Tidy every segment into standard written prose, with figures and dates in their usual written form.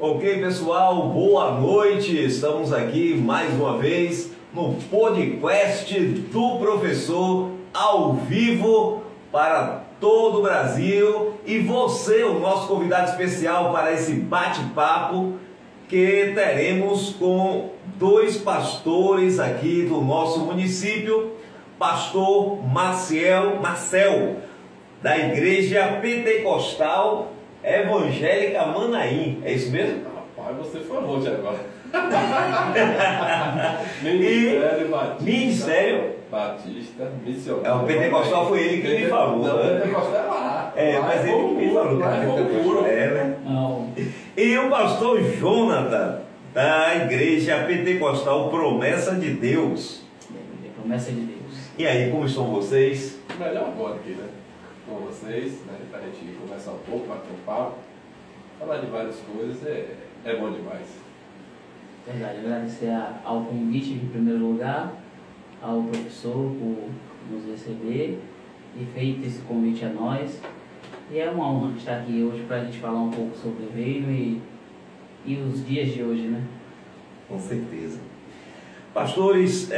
Ok, pessoal, boa noite. Estamos aqui mais uma vez no podcast do professor, ao vivo para todo o Brasil. E você, o nosso convidado especial para esse bate-papo que teremos com dois pastores aqui do nosso município, pastor Marcel, da Igreja Pentecostal Evangélica Manaim. É isso mesmo? Rapaz, você foi longe agora. Ministério Batista Missionário. O Pentecostal foi ele que me falou. Não, o Pentecostal é lá. Mas ele que me falou. Né? Não. E o pastor Jonathan, da Igreja Pentecostal Promessa de Deus. Promessa de Deus. E aí, como estão vocês? Melhor agora aqui, né? Com vocês, né? Para a gente conversar um pouco, bater um papo, falar de várias coisas, é bom demais. Verdade, agradecer ao convite em primeiro lugar, ao professor por nos receber e feito esse convite a nós. E é uma honra estar aqui hoje para a gente falar um pouco sobre o reino e os dias de hoje, né? Com certeza. Pastores,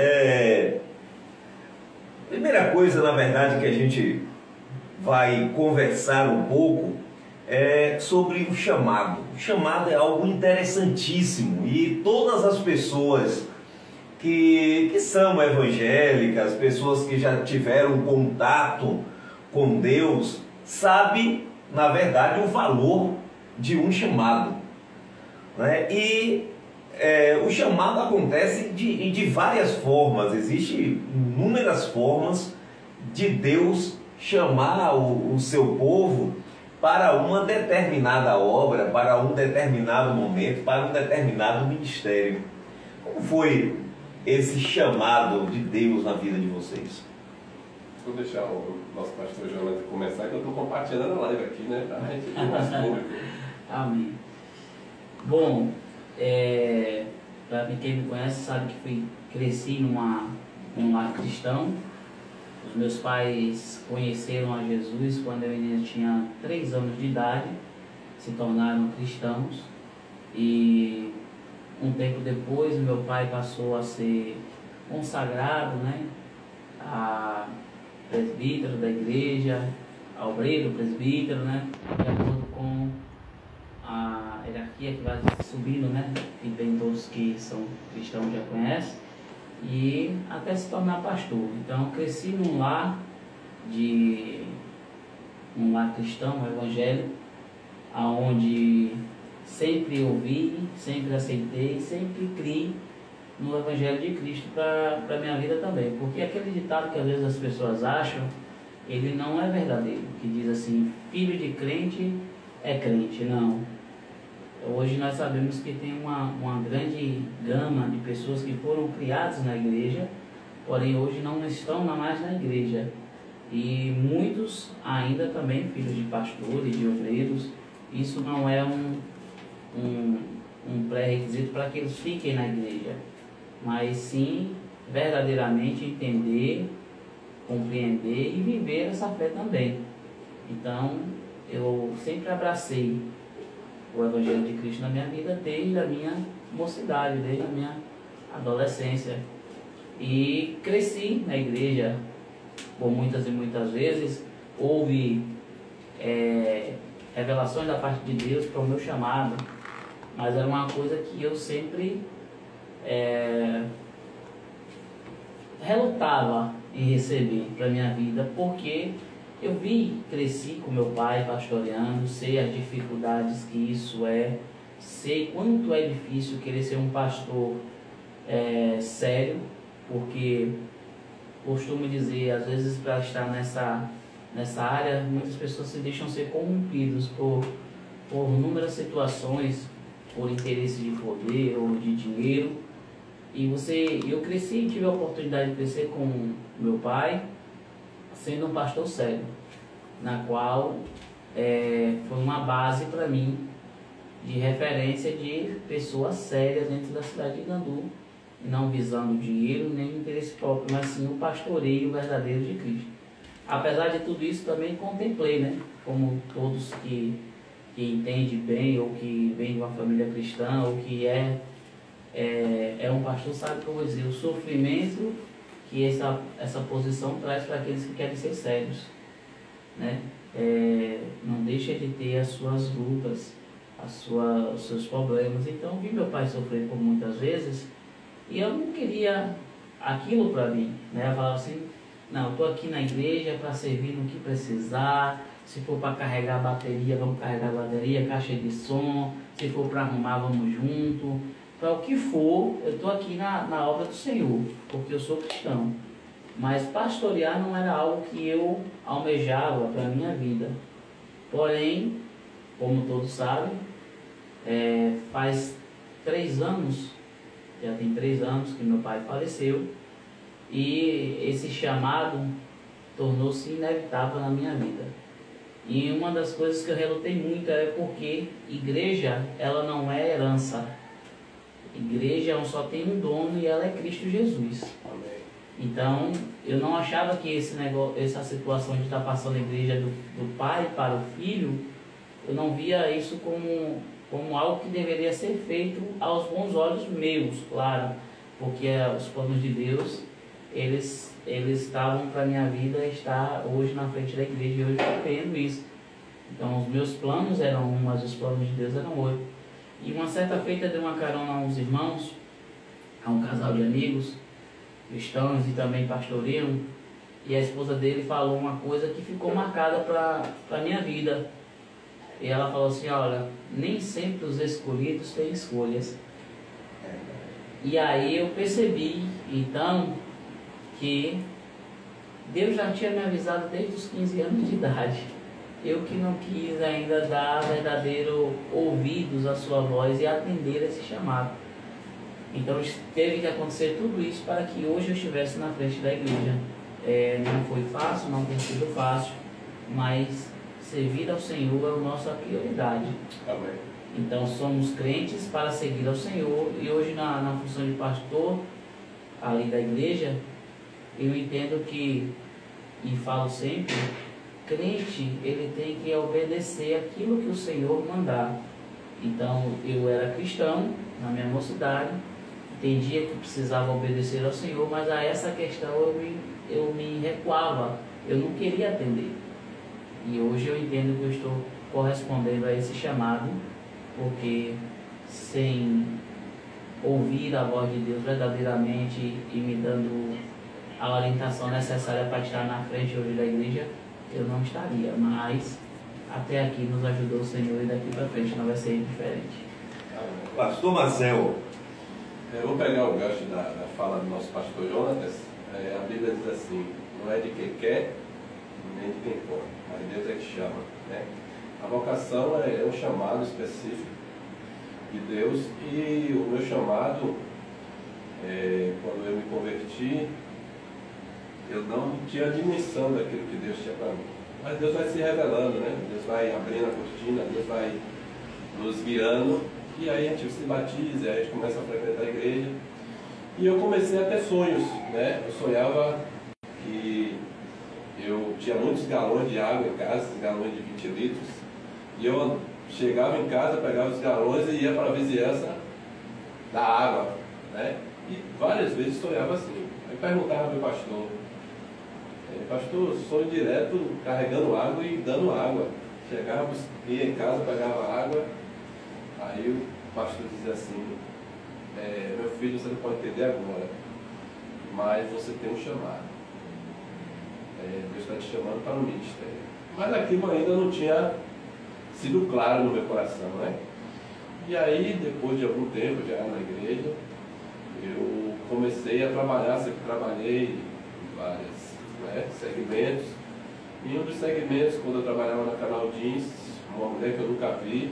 primeira coisa, na verdade, que a gente vai conversar um pouco é sobre o chamado. O chamado é algo interessantíssimo e todas as pessoas que são evangélicas, pessoas que já tiveram contato com Deus, sabem, na verdade, o valor de um chamado, né? E o chamado acontece de várias formas. Existem inúmeras formas de Deus chamar o seu povo para uma determinada obra, para um determinado momento, para um determinado ministério. Como foi esse chamado de Deus na vida de vocês? Vou deixar o nosso pastor Jonathan começar, que eu estou compartilhando a live aqui, né? Para a gente ter mais público. Amém. Bom, para quem me conhece sabe que cresci num lar cristão. Os meus pais conheceram a Jesus quando eu ainda tinha 3 anos de idade, se tornaram cristãos e um tempo depois meu pai passou a ser consagrado, né, a presbítero da igreja, a obreiro, presbítero, né, de acordo com a hierarquia que vai subindo, né, que bem todos que são cristãos já conhecem. E até se tornar pastor. Então eu cresci num lar cristão, evangélico, aonde sempre ouvi, sempre aceitei, sempre criei no Evangelho de Cristo para a minha vida também. Porque aquele ditado que às vezes as pessoas acham, ele não é verdadeiro, que diz assim, filho de crente é crente. Não. Hoje nós sabemos que tem uma grande gama de pessoas que foram criadas na igreja, porém hoje não estão mais na igreja. E muitos ainda também, filhos de pastores, de obreiros. Isso não é um pré-requisito para que eles fiquem na igreja, mas sim verdadeiramente entender, compreender e viver essa fé também. Então eu sempre abracei o Evangelho de Cristo na minha vida desde a minha mocidade, desde a minha adolescência. E cresci na igreja por muitas e muitas vezes. Houve revelações da parte de Deus para o meu chamado, mas era uma coisa que eu sempre relutava em receber para a minha vida, porque eu cresci com meu pai pastoreando, sei as dificuldades que isso sei quanto é difícil querer ser um pastor sério, porque costumo dizer, às vezes para estar nessa área, muitas pessoas se deixam ser corrompidos por inúmeras situações, por interesse de poder ou de dinheiro. E eu cresci e tive a oportunidade de crescer com meu pai, sendo um pastor sério, na qual foi uma base para mim de referência de pessoas sérias dentro da cidade de Gandu, não visando dinheiro nem interesse próprio, mas sim o pastoreio verdadeiro de Cristo. Apesar de tudo isso, também contemplei, né, como todos que que entende bem, ou que vem de uma família cristã, ou que é um pastor, sabe que eu vou dizer, o sofrimento que essa posição traz para aqueles que querem ser sérios, né? Não deixa de ter as suas lutas, os seus problemas. Então, vi meu pai sofrer por muitas vezes e eu não queria aquilo para mim, né? Eu falava assim, não, eu estou aqui na igreja para servir no que precisar. Se for para carregar a bateria, vamos carregar a bateria, caixa de som. Se for para arrumar, vamos junto. Para o que for, eu estou aqui na obra do Senhor, porque eu sou cristão. Mas pastorear não era algo que eu almejava para a minha vida. Porém, como todos sabem, faz 3 anos, já tem 3 anos que meu pai faleceu, e esse chamado tornou-se inevitável na minha vida. E uma das coisas que eu relutei muito é porque igreja, ela não é herança. Igreja só tem um dono e ela é Cristo Jesus. Amém. Então, eu não achava que essa situação de estar passando a igreja do pai para o filho, eu não via isso como algo que deveria ser feito aos bons olhos meus, claro, porque os planos de Deus, eles estavam para a minha vida estar hoje na frente da igreja, e hoje eu compreendo isso. Então, os meus planos eram um, mas os planos de Deus eram outro. E uma certa feita dei uma carona a uns irmãos, a um casal de amigos cristãos e também pastoreiam, e a esposa dele falou uma coisa que ficou marcada para a minha vida. E ela falou assim, olha, nem sempre os escolhidos têm escolhas. E aí eu percebi, então, que Deus já tinha me avisado desde os 15 anos de idade. Eu que não quis ainda dar verdadeiro ouvidos à sua voz e atender esse chamado. Então teve que acontecer tudo isso para que hoje eu estivesse na frente da igreja. Não foi fácil, não tem sido fácil, mas servir ao Senhor é a nossa prioridade. Amém. Então somos crentes para seguir ao Senhor, e hoje na função de pastor ali da igreja, eu entendo que, e falo sempre, crente, ele tem que obedecer aquilo que o Senhor mandar. Então, eu era cristão na minha mocidade, entendia que precisava obedecer ao Senhor, mas a essa questão eu me recuava, eu não queria atender. E hoje eu entendo que eu estou correspondendo a esse chamado, porque sem ouvir a voz de Deus verdadeiramente e me dando a orientação necessária para estar na frente hoje da igreja, eu não estaria, mas até aqui nos ajudou o Senhor, e daqui para frente não vai ser diferente. Pastor Marcel. Eu vou pegar o gancho da fala do nosso pastor Jonatas. A Bíblia diz assim, não é de quem quer, nem de quem pode, mas Deus é que chama, né? A vocação é um chamado específico de Deus, e o meu chamado, quando eu me converti, eu não tinha a dimensão daquilo que Deus tinha para mim. Mas Deus vai se revelando, né? Deus vai abrindo a cortina, Deus vai nos guiando, e aí a gente se batiza, aí a gente começa a frequentar a igreja. E eu comecei a ter sonhos, né? Eu sonhava que eu tinha muitos galões de água em casa, galões de 20 litros, e eu chegava em casa, pegava os galões e ia para a vizinhança da água, né? E várias vezes sonhava assim. Aí perguntava ao meu pastor, pastor, sonho direto carregando água e dando água. Chegava, ia em casa, pegava água, aí o pastor dizia assim, meu filho, você não pode entender agora, mas você tem um chamado. Deus está te chamando para o ministério. Mas aquilo ainda não tinha sido claro no meu coração, né? E aí, depois de algum tempo, já na igreja, eu comecei a trabalhar, sempre trabalhei em vários segmentos. E um dos segmentos, quando eu trabalhava na Canal Jeans, uma mulher que eu nunca vi,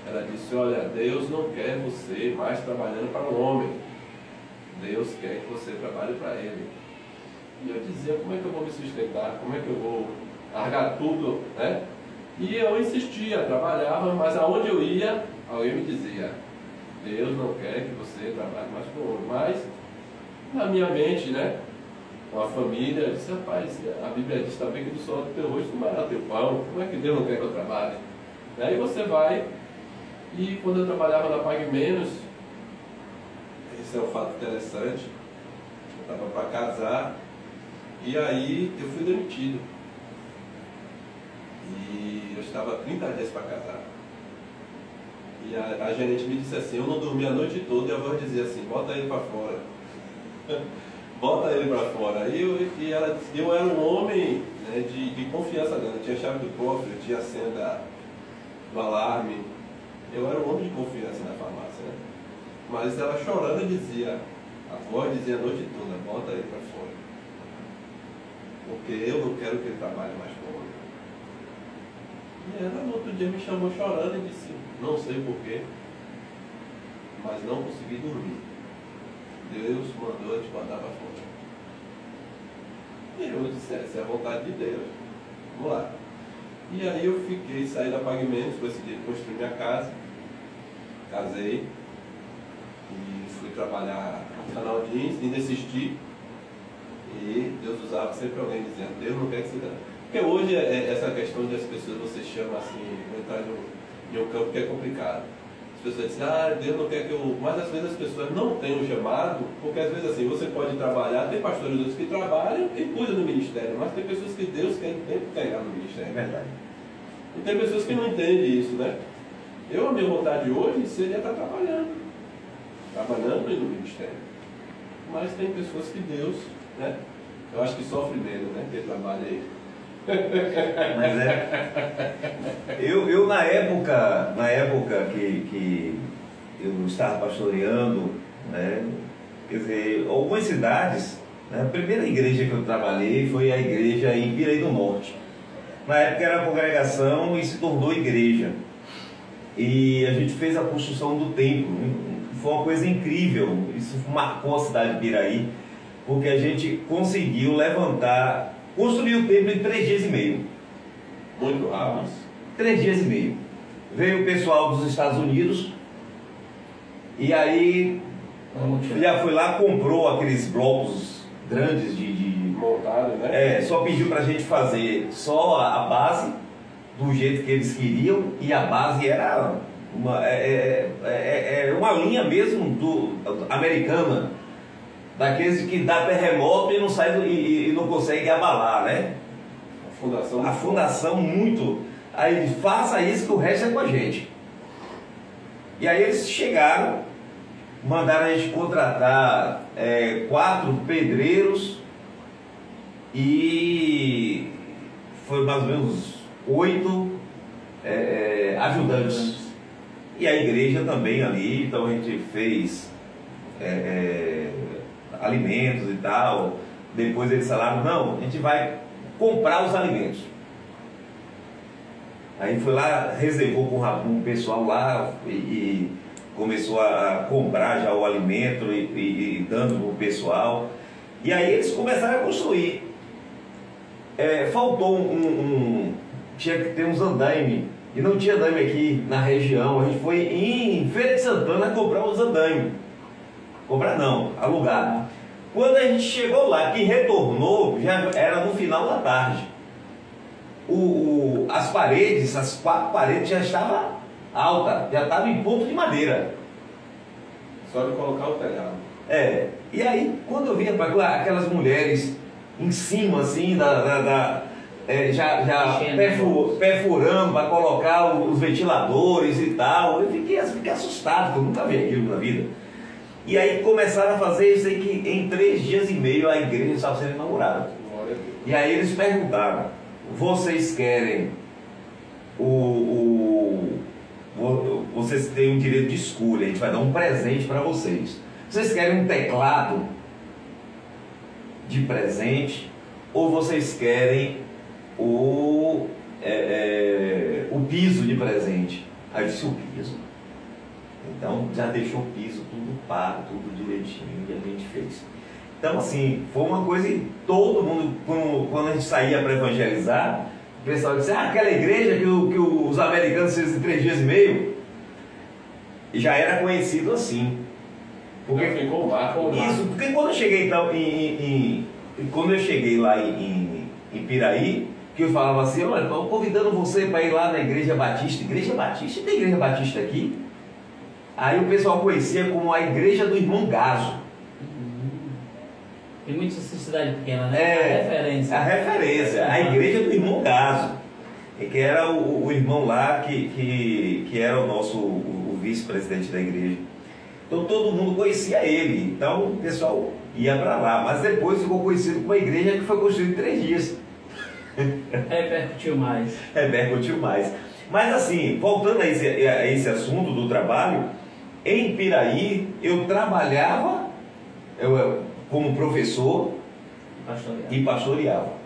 ela disse, olha, Deus não quer você mais trabalhando para o homem. Deus quer que você trabalhe para Ele. E eu dizia, como é que eu vou me sustentar? Como é que eu vou largar tudo, né? E eu insistia, trabalhava, mas aonde eu ia, alguém me dizia, Deus não quer que você trabalhe mais para o homem. Mas, na minha mente, né? Uma família, eu disse, rapaz, a Bíblia diz também que do sol do teu rosto comerá teu pão. Como é que Deus não quer que eu trabalhe? Aí você vai, e quando eu trabalhava na Pague Menos, esse é um fato interessante, eu estava para casar, e aí eu fui demitido. E eu estava 30 dias para casar. E a gerente me disse assim, eu não dormi a noite toda, e a voz dizia assim, bota ele para fora. Bota ele para fora. E ela disse que eu era um homem, né, de confiança dela. Eu tinha a chave do cofre, eu tinha a senha do alarme. Eu era um homem de confiança na farmácia, né? Mas ela chorando dizia, a voz dizia a noite toda, bota ele para fora. Porque eu não quero que ele trabalhe mais comigo. E ela no outro dia me chamou chorando e disse, não sei porquê, mas não consegui dormir. Deus mandou eu te mandar para fora. E eu disse, essa é a vontade de Deus. Vamos lá. E aí eu fiquei, saí da Pague Menos, decidi construir minha casa, casei e fui trabalhar no canal Jeans, ainda assisti. E Deus usava sempre alguém dizendo, Deus não quer que você dê. Porque hoje essa questão das pessoas, você chama assim, vou entrar em um campo que é complicado. As pessoas dizem, Deus não quer que eu... Mas às vezes as pessoas não têm um chamado, porque às vezes assim, você pode trabalhar, tem pastores outros que trabalham e cuidam do ministério, mas tem pessoas que Deus quer pegar no ministério. É verdade. E tem pessoas que não entendem isso, né? A minha vontade hoje seria estar trabalhando e no ministério. Mas tem pessoas que Deus, né? Eu acho que sofre menos, né? Que trabalha aí. Mas eu na época que eu estava pastoreando, né, quer dizer, algumas cidades, né, a primeira igreja que eu trabalhei foi a igreja em Piraí do Norte. Na época era congregação e se tornou igreja. E a gente fez a construção do templo. Foi uma coisa incrível. Isso marcou a cidade de Piraí, porque a gente conseguiu levantar, construir o templo em 3 dias e meio. Muito rápido. 3 dias e meio. Veio o pessoal dos Estados Unidos e aí já foi lá, comprou aqueles blocos grandes montado, né? Só pediu pra gente fazer só a base do jeito que eles queriam, e a base era uma linha mesmo americana, daqueles que dá terremoto e não sai e não consegue abalar, né? A fundação muito. Aí faça isso que o resto é com a gente. E aí eles chegaram, mandaram a gente contratar 4 pedreiros e foi mais ou menos 8 ajudantes. E a igreja também ali, então a gente fez alimentos e tal. Depois eles falaram, não, a gente vai comprar os alimentos. Aí foi lá, reservou com um pessoal lá e começou a comprar já o alimento e dando para o pessoal. E aí eles começaram a construir. Faltou tinha que ter uns andaime, e não tinha andaime aqui na região. A gente foi em Feira de Santana comprar uns andaime. Comprar não, alugar. Quando a gente chegou lá, que retornou, já era no final da tarde. As paredes, as 4 paredes já estavam altas, já estavam em ponto de madeira. Só de colocar o telhado. E aí, quando eu via aquelas mulheres em cima, assim, perfurando para colocar os ventiladores e tal, eu fiquei assustado, porque eu nunca vi aquilo na vida. E aí começaram a fazer isso aí, que em 3 dias e meio a igreja estava sendo inaugurada. E aí eles perguntaram, vocês querem vocês têm o direito de escolha, a gente vai dar um presente para vocês. Vocês querem um teclado de presente ou vocês querem o piso de presente? Aí eu disse, o piso. Então já deixou o piso tudo pago, tudo direitinho, e a gente fez. Então assim, foi uma coisa que todo mundo, quando a gente saía para evangelizar, o pessoal disse, aquela igreja que os americanos fizeram em 3 dias e meio, e já era conhecido assim. Porque ficou lá. Isso, porque quando eu cheguei então quando eu cheguei lá em Piraí, que eu falava assim, olha, estou convidando você para ir lá na Igreja Batista. Igreja Batista? Tem Igreja Batista aqui? Aí o pessoal conhecia como a Igreja do Irmão Gaso. Tem muita cidade pequena, né? É, a referência. A Igreja do Irmão Gaso, que era o irmão lá que era o nosso o vice-presidente da igreja. Então todo mundo conhecia ele, então o pessoal ia para lá, mas depois ficou conhecido como a igreja que foi construída em 3 dias. Repercutiu mais. Repercutiu mais. Mas assim, voltando a esse assunto do trabalho, em Piraí eu trabalhava como professor e pastoreava.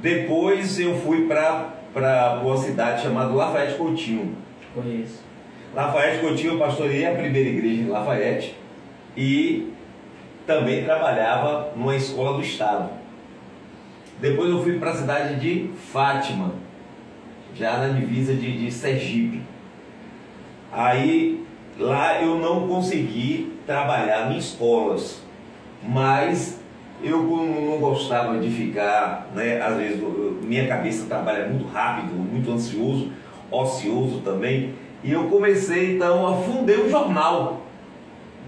Depois eu fui para uma cidade chamada Lafayette Coutinho. Conheço. Lafayette Coutinho, eu pastoreei a primeira igreja em Lafayette e também trabalhava numa escola do estado. Depois eu fui para a cidade de Fátima, já na divisa de Sergipe. Aí lá eu não consegui trabalhar em escolas, mas eu não gostava de ficar, né? Às vezes minha cabeça trabalha muito rápido, muito ansioso, ocioso também. E eu comecei então a fundar um jornal.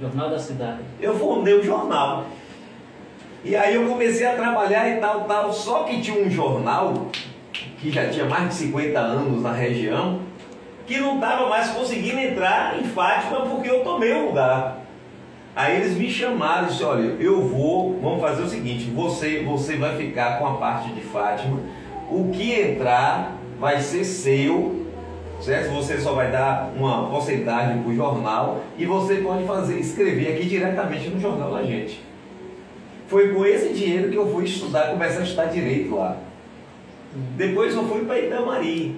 Jornal da cidade. Eu fundei um jornal. E aí eu comecei a trabalhar e tal. Só que tinha um jornal que já tinha mais de 50 anos na região, que não estava mais conseguindo entrar em Fátima porque eu tomei o lugar. Aí eles me chamaram e disseram, olha, vamos fazer o seguinte, você vai ficar com a parte de Fátima, o que entrar vai ser seu, certo? Você só vai dar uma porcentagem para o jornal e você pode escrever aqui diretamente no jornal da gente. Foi com esse dinheiro que eu fui começar a estudar direito lá. Depois eu fui para Itamari,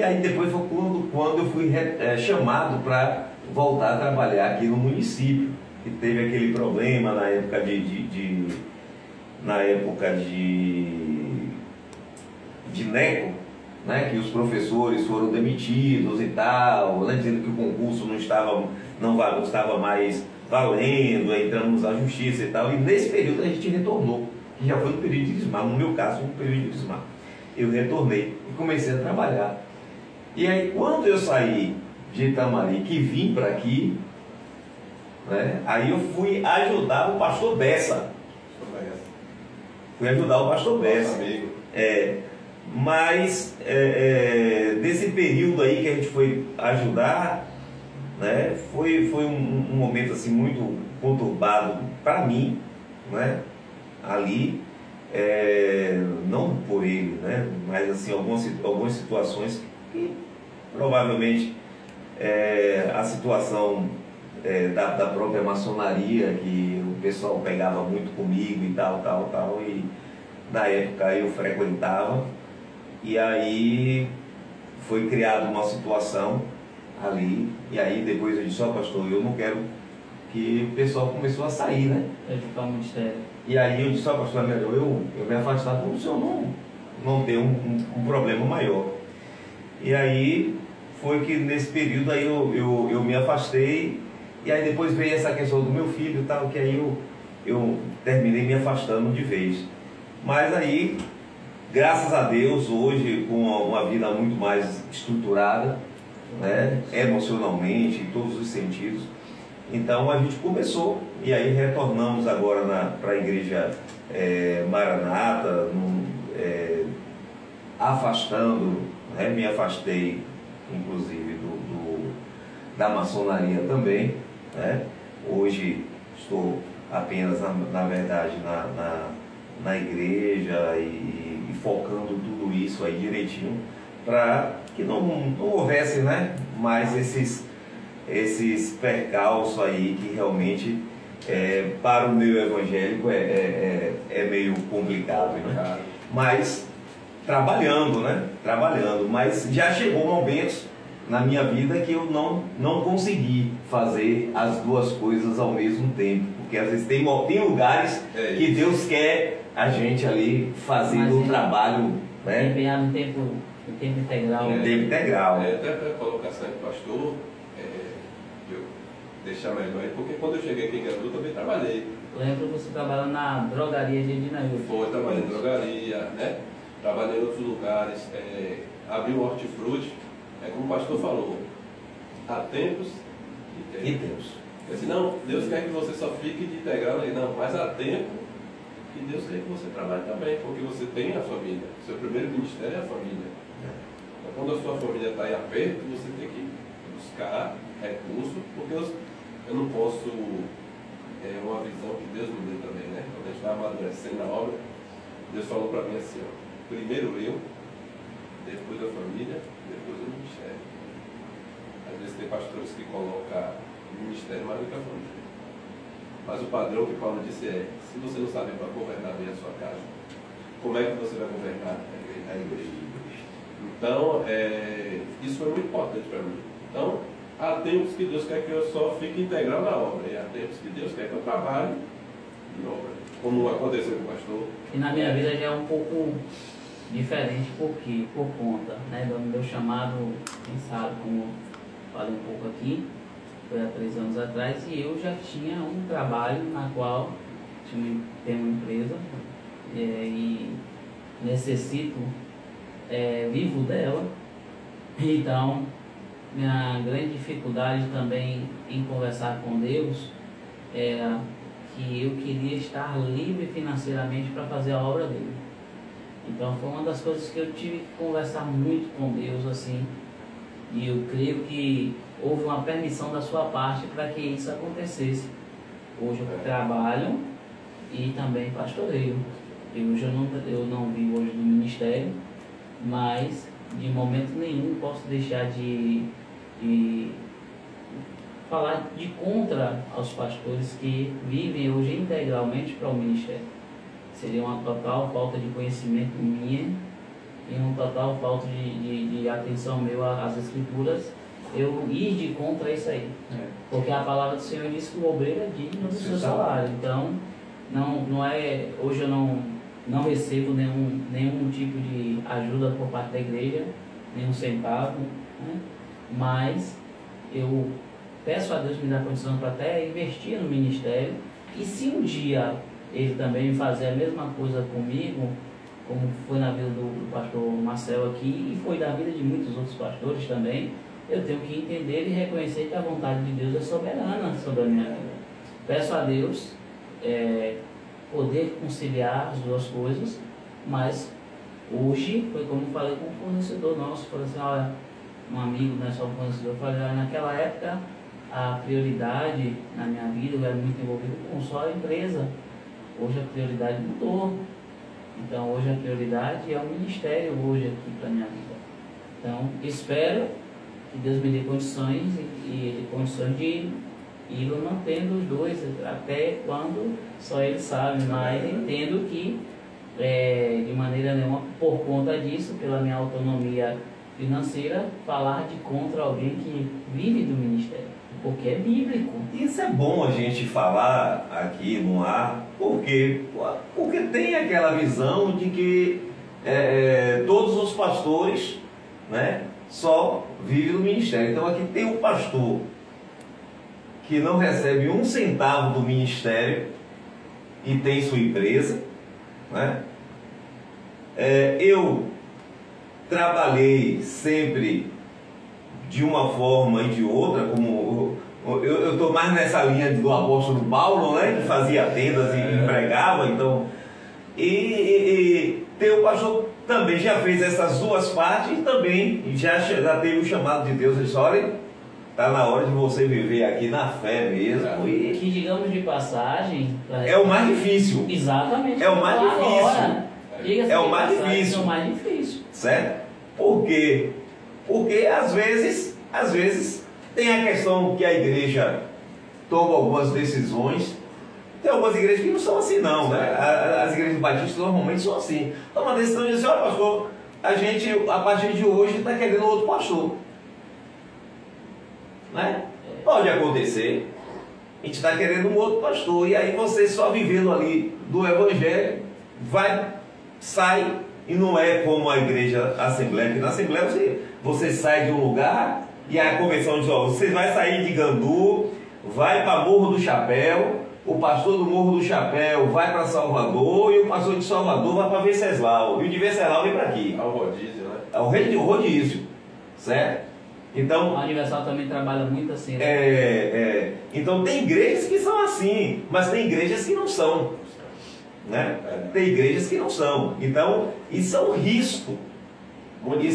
aí depois foi quando eu fui chamado para voltar a trabalhar aqui no município, que teve aquele problema na época de NECO, né, que os professores foram demitidos e tal, né, dizendo que o concurso não estava mais valendo, entramos na justiça e tal, e nesse período a gente retornou, que já foi no período de desmaio, no meu caso, no período de desmaio. Eu retornei e comecei a trabalhar. E aí, quando eu saí de Itamari, que vim para aqui, né, aí eu fui ajudar o pastor Bessa. Fui ajudar o pastor Bessa. Mas nesse período aí que a gente foi ajudar, né, foi um momento assim muito conturbado para mim, né, ali. Não por ele, né, mas assim, algumas situações que provavelmente a situação da própria maçonaria, que o pessoal pegava muito comigo e tal, e na época eu frequentava, e aí foi criada uma situação ali, e aí depois eu disse, pastor, eu não quero, que o pessoal começou a sair, né? Ficar muito sério. E aí eu disse, pastor, é melhor eu me afastar para o senhor não ter um problema maior. E aí foi que nesse período aí eu me afastei, e aí depois veio essa questão do meu filho e tal, que aí eu terminei me afastando de vez. Mas aí, graças a Deus, hoje com uma vida muito mais estruturada, né, emocionalmente, em todos os sentidos, então a gente começou, e aí retornamos agora para a igreja Maranata, afastando, né, me afastei inclusive da maçonaria também, né? Hoje estou apenas na verdade na igreja e focando tudo isso aí direitinho para que não houvesse, né, mais esses percalços aí que realmente para o meio evangélico é meio complicado, né? Mas trabalhando, mas já chegou momentos na minha vida que eu não consegui fazer as duas coisas ao mesmo tempo, porque às vezes tem lugares que Deus quer a gente ali fazendo um trabalho, né? Empenhar no tempo integral. Tempo integral. Até para a colocação do pastor, deixar melhor aí, porque quando eu cheguei aqui em Grandu, eu também trabalhei. Lembro que você trabalhando na drogaria de Edinaíl. Foi, trabalhei em drogaria, né? Trabalhei em outros lugares, abri um hortifruti, como o pastor falou, há tempos E Deus. Eu disse, não, Deus quer que você só fique de integral aí, não, mas há tempo que Deus quer que você trabalhe também, porque você tem a família, seu primeiro ministério é a família. Então, quando a sua família está em aperto, você tem que buscar recursos, porque eu não posso, uma visão que Deus me deu também, né? Quando a gente está amadurecendo na obra, Deus falou para mim assim, ó, primeiro eu, depois a família, depois o ministério. Às vezes tem pastores que colocam o ministério mais do que a família. Mas o padrão que Paulo disse se você não sabe para governar bem a sua casa, como é que você vai governar a igreja? Então, isso foi muito importante para mim. Então, há tempos que Deus quer que eu só fique integral na obra, e há tempos que Deus quer que eu trabalhe em obra, como aconteceu com o pastor. E na minha vida já é um pouco diferente, porque por conta, né, do meu chamado, quem sabe, como falei um pouco aqui, foi há 3 anos atrás, e eu já tinha um trabalho na qual tenho uma empresa e necessito, vivo dela. Então, minha grande dificuldade também em conversar com Deus era que eu queria estar livre financeiramente para fazer a obra dele. Então, foi uma das coisas que eu tive que conversar muito com Deus, assim, e eu creio que houve uma permissão da sua parte para que isso acontecesse. Hoje eu trabalho e também pastoreio. Hoje eu não vivo hoje no ministério, mas de momento nenhum posso deixar de falar de contra aos pastores que vivem hoje integralmente para o ministério. Seria uma total falta de conhecimento minha e uma total falta de atenção meu às escrituras, eu ir de contra isso aí. Porque a palavra do Senhor diz que o obreiro é digno do seu salário. Então, hoje eu não recebo nenhum tipo de ajuda por parte da igreja, nenhum centavo, né? Mas eu peço a Deus me dar condição para até investir no ministério, e se um dia Ele também fazer a mesma coisa comigo, como foi na vida do pastor Marcel aqui, e foi da vida de muitos outros pastores também, eu tenho que entender e reconhecer que a vontade de Deus é soberana sobre a minha vida. Peço a Deus poder conciliar as duas coisas, mas hoje, foi como eu falei com um fornecedor nosso, falei assim, olha, um amigo, não é só um fornecedor, eu falei, olha, naquela época a prioridade na minha vida, eu era muito envolvido com só a empresa, hoje a prioridade mudou, então hoje a prioridade é o ministério hoje aqui para a minha vida. Então espero que Deus me dê condições e condições de ir mantendo os dois até quando só Ele sabe, mas entendo que de maneira nenhuma, por conta disso, pela minha autonomia financeira, falar de contra alguém que vive do ministério, porque é bíblico. Isso é bom a gente falar aqui no ar, porque tem aquela visão de que todos os pastores, né, só vivem do ministério. Então aqui tem um pastor que não recebe um centavo do ministério e tem sua empresa, né? Eu trabalhei sempre de uma forma e de outra, como eu estou mais nessa linha do apóstolo Paulo, né, que fazia tendas e empregava, então, e o pastor também já fez essas duas partes e também já teve o chamado de Deus. Ele disse, olha, está na hora de você viver aqui na fé mesmo. E que, digamos de passagem, é o mais difícil. Exatamente. É o mais difícil. É o mais difícil. É o mais difícil. Certo? Por quê? Porque às vezes tem a questão que a igreja toma algumas decisões. Tem algumas igrejas que não são assim não, né? As igrejas batistas normalmente são assim. Toma uma decisão e diz assim, olha pastor, a gente a partir de hoje está querendo outro pastor. Né? Pode acontecer, a gente está querendo um outro pastor, e aí você só vivendo ali do evangelho, sai, e não é como a igreja Assembleia, que na Assembleia você sai de um lugar e a convenção diz, ó, você vai sair de Gandu, vai para Morro do Chapéu, o pastor do Morro do Chapéu vai para Salvador e o pastor de Salvador vai para Venceslau. E o de Venceslau vem para aqui. É o rodízio, né? É o rodízio, certo? Então, a Universal também trabalha muito assim. Né? Então tem igrejas que são assim, mas tem igrejas que não são. Né? Tem igrejas que não são. Então, isso é um risco.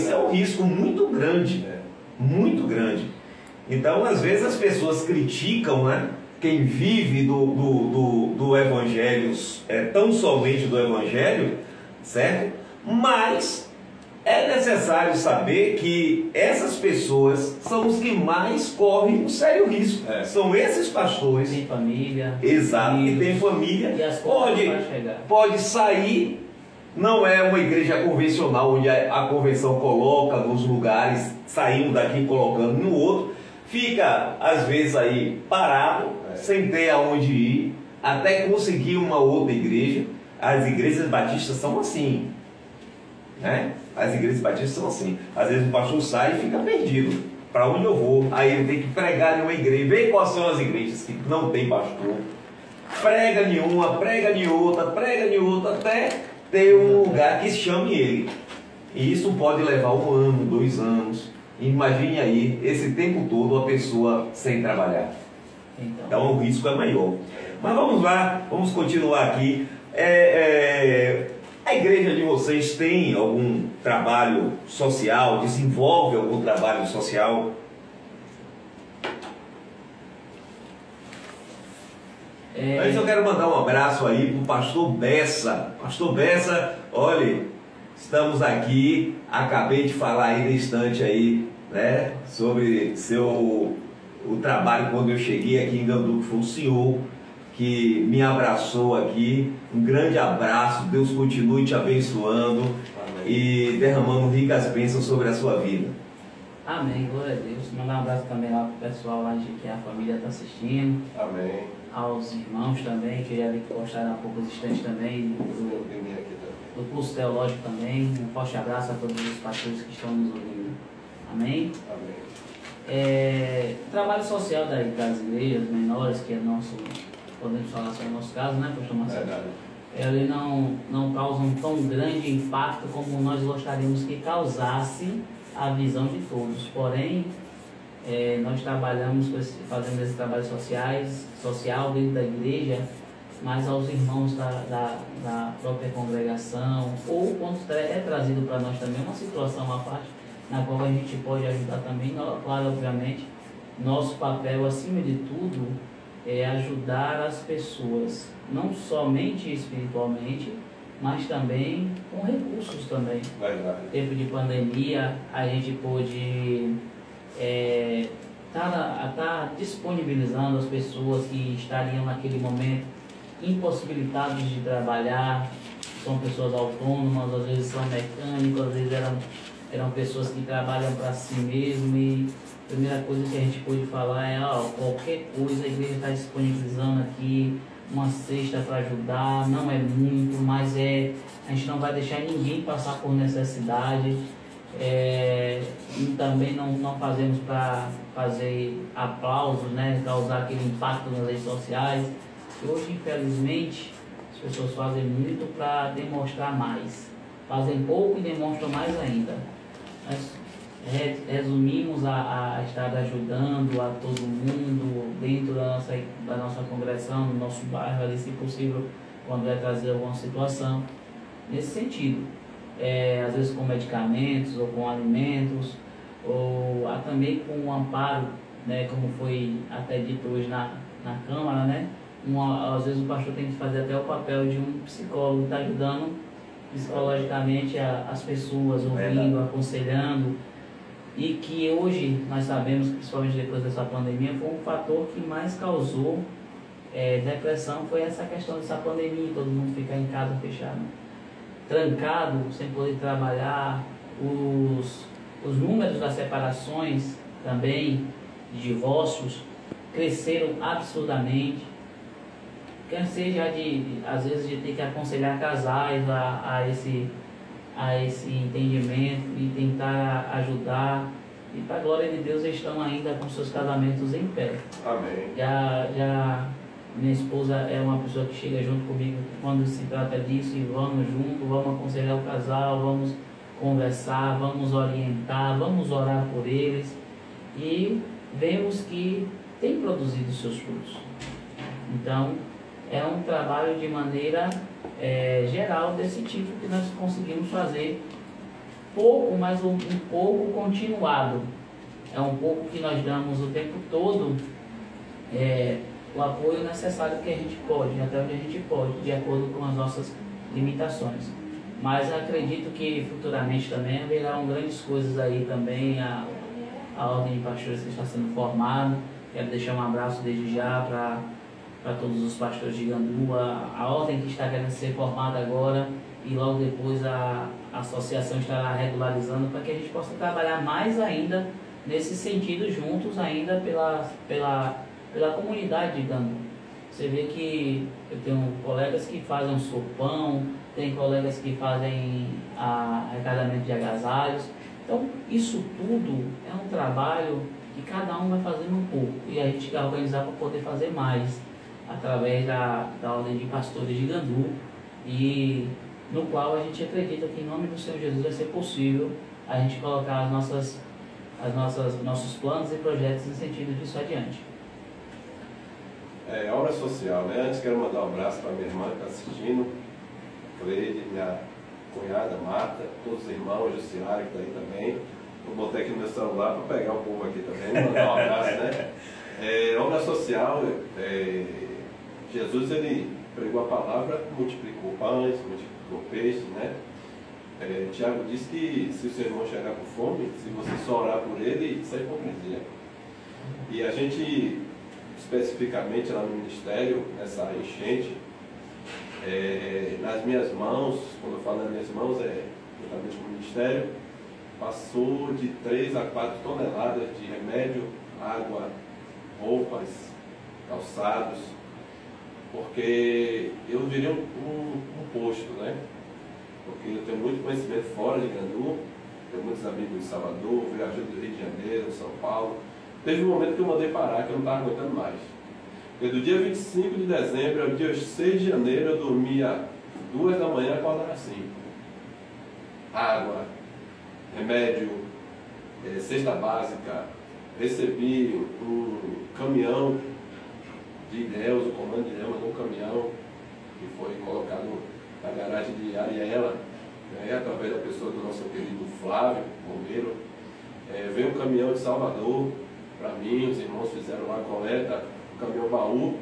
É um risco muito grande. Muito grande. Então, às vezes as pessoas criticam, né? Quem vive do Evangelho, tão somente do Evangelho, certo? Mas é necessário saber que essas pessoas são os que mais correm um sério risco. São esses pastores. Tem família. Exato, que tem família. E as pode sair. Não é uma igreja convencional onde a convenção coloca nos lugares, saindo daqui e colocando no outro. Fica, às vezes, aí parado, sem ter aonde ir, até conseguir uma outra igreja. As igrejas batistas são assim. Né? As igrejas batistas são assim. Às vezes o pastor sai e fica perdido. Para onde eu vou? Aí ele tem que pregar em uma igreja. Vê quais são as igrejas que não tem pastor. Prega em uma, prega em outra, até ter um lugar que chame ele. E isso pode levar 1 ano, 2 anos. Imagine aí, esse tempo todo a pessoa sem trabalhar. Então o risco é maior. Mas vamos lá, vamos continuar aqui. A igreja de vocês tem algum trabalho social? Desenvolve algum trabalho social? Mas eu quero mandar um abraço aí para o pastor Bessa. Pastor Bessa, olha, estamos aqui, acabei de falar aí na instante aí, né, sobre o trabalho quando eu cheguei aqui em Gandu, que foi o senhor que me abraçou aqui. Um grande abraço, Deus continue te abençoando. Amém. E derramando ricas bênçãos sobre a sua vida. Amém, glória a Deus. Mandar um abraço também lá para o pessoal lá de que a família está assistindo. Amém. Aos irmãos também, que eu já vi que postaram há poucos instantes também, do curso teológico também. Um forte abraço a todos os pastores que estão nos ouvindo. Amém? Amém. Trabalho social das igrejas menores, que é nosso, podemos falar sobre o nosso caso, né, pastor Marcelo? Ele não causam tão grande impacto como nós gostaríamos que causasse a visão de todos. Porém, nós trabalhamos fazendo esse trabalho social dentro da igreja, mas aos irmãos da própria congregação, ou quando é trazido para nós também uma situação à parte, na qual a gente pode ajudar também. Claro, obviamente, nosso papel, acima de tudo, é ajudar as pessoas, não somente espiritualmente, mas também com recursos também. Tempo de pandemia, a gente pôde tá disponibilizando as pessoas que estariam naquele momento impossibilitados de trabalhar. São pessoas autônomas, às vezes são mecânicos, às vezes eram pessoas que trabalham para si mesmo. E a primeira coisa que a gente pôde falar é: qualquer coisa a igreja está disponibilizando aqui, uma cesta para ajudar. Não é muito, mas a gente não vai deixar ninguém passar por necessidade. E também não fazemos para fazer aplausos, né, causar aquele impacto nas redes sociais. E hoje, infelizmente, as pessoas fazem muito para demonstrar mais. Fazem pouco e demonstram mais ainda. Nós resumimos a estar ajudando a todo mundo dentro da nossa congregação, no nosso bairro, ali, se possível, quando é trazer alguma situação. Nesse sentido. Às vezes com medicamentos ou com alimentos, ou também com um amparo, né, como foi até dito hoje na Câmara, né? Às vezes o pastor tem que fazer até o papel de um psicólogo, que está ajudando psicologicamente as pessoas, ouvindo, aconselhando, e que hoje nós sabemos, principalmente depois dessa pandemia, foi um fator que mais causou depressão, foi essa questão dessa pandemia, todo mundo ficar em casa fechado, trancado, sem poder trabalhar. Os números das separações também, de divórcios, cresceram absurdamente. Cansei já às vezes, de ter que aconselhar casais a esse entendimento e tentar ajudar. e para a glória de Deus eles estão ainda com seus casamentos em pé. Amém. Já minha esposa é uma pessoa que chega junto comigo quando se trata disso, e vamos junto, vamos aconselhar o casal, vamos conversar, vamos orientar, vamos orar por eles, e vemos que tem produzido seus frutos. Então é um trabalho de maneira geral desse tipo que nós conseguimos fazer pouco, mas um pouco continuado. É um pouco que nós damos o tempo todo, o apoio necessário que a gente pode, até onde a gente pode, de acordo com as nossas limitações. Mas acredito que futuramente também haverão grandes coisas aí também, a Ordem de Pastores que está sendo formada. Quero deixar um abraço desde já para todos os pastores de Gandu, a ordem que está querendo ser formada agora, e logo depois a associação estará regularizando para que a gente possa trabalhar mais ainda nesse sentido, juntos ainda pela comunidade de Gandu. Você vê que eu tenho colegas que fazem sopão, tem colegas que fazem arrecadamento de agasalhos. Então isso tudo é um trabalho que cada um vai fazendo um pouco, e a gente vai organizar para poder fazer mais através da Ordem de Pastores de Gandu, e no qual a gente acredita que em nome do Senhor Jesus vai ser possível a gente colocar nossos planos e projetos no sentido disso adiante. Obra social, né? Antes quero mandar um abraço para minha irmã que está assistindo, Cleide, minha cunhada Marta, todos os irmãos, Jussiara que está aí também. Vou botar aqui no meu celular para pegar o povo aqui também, mandar um abraço, né? Obra social, Jesus ele pregou a palavra, multiplicou pães, multiplicou peixes, né? Tiago disse que se o seu irmão chegar com fome, se você só orar por ele, isso é hipocrisia. E a gente, especificamente lá no ministério, nessa enchente, nas minhas mãos, quando eu falo nas minhas mãos, juntamente com o ministério, passou de 3 a 4 toneladas de remédio, água, roupas, calçados, porque eu virei um posto, né? Porque eu tenho muito conhecimento fora de Gandu, tenho muitos amigos em Salvador, viajei do Rio de Janeiro, São Paulo. Teve um momento que eu mandei parar, que eu não estava aguentando mais. Porque do dia 25 de dezembro ao dia 6 de janeiro eu dormia 2 da manhã, acordava assim. Água, remédio, cesta básica. Recebi um caminhão de Ilhéus, o comando de Ilhéus mandou um caminhão que foi colocado na garagem de Ariela, através da pessoa do nosso querido Flávio, bombeiro. Veio um caminhão de Salvador para mim, os irmãos fizeram lá a coleta, um caminhão baú,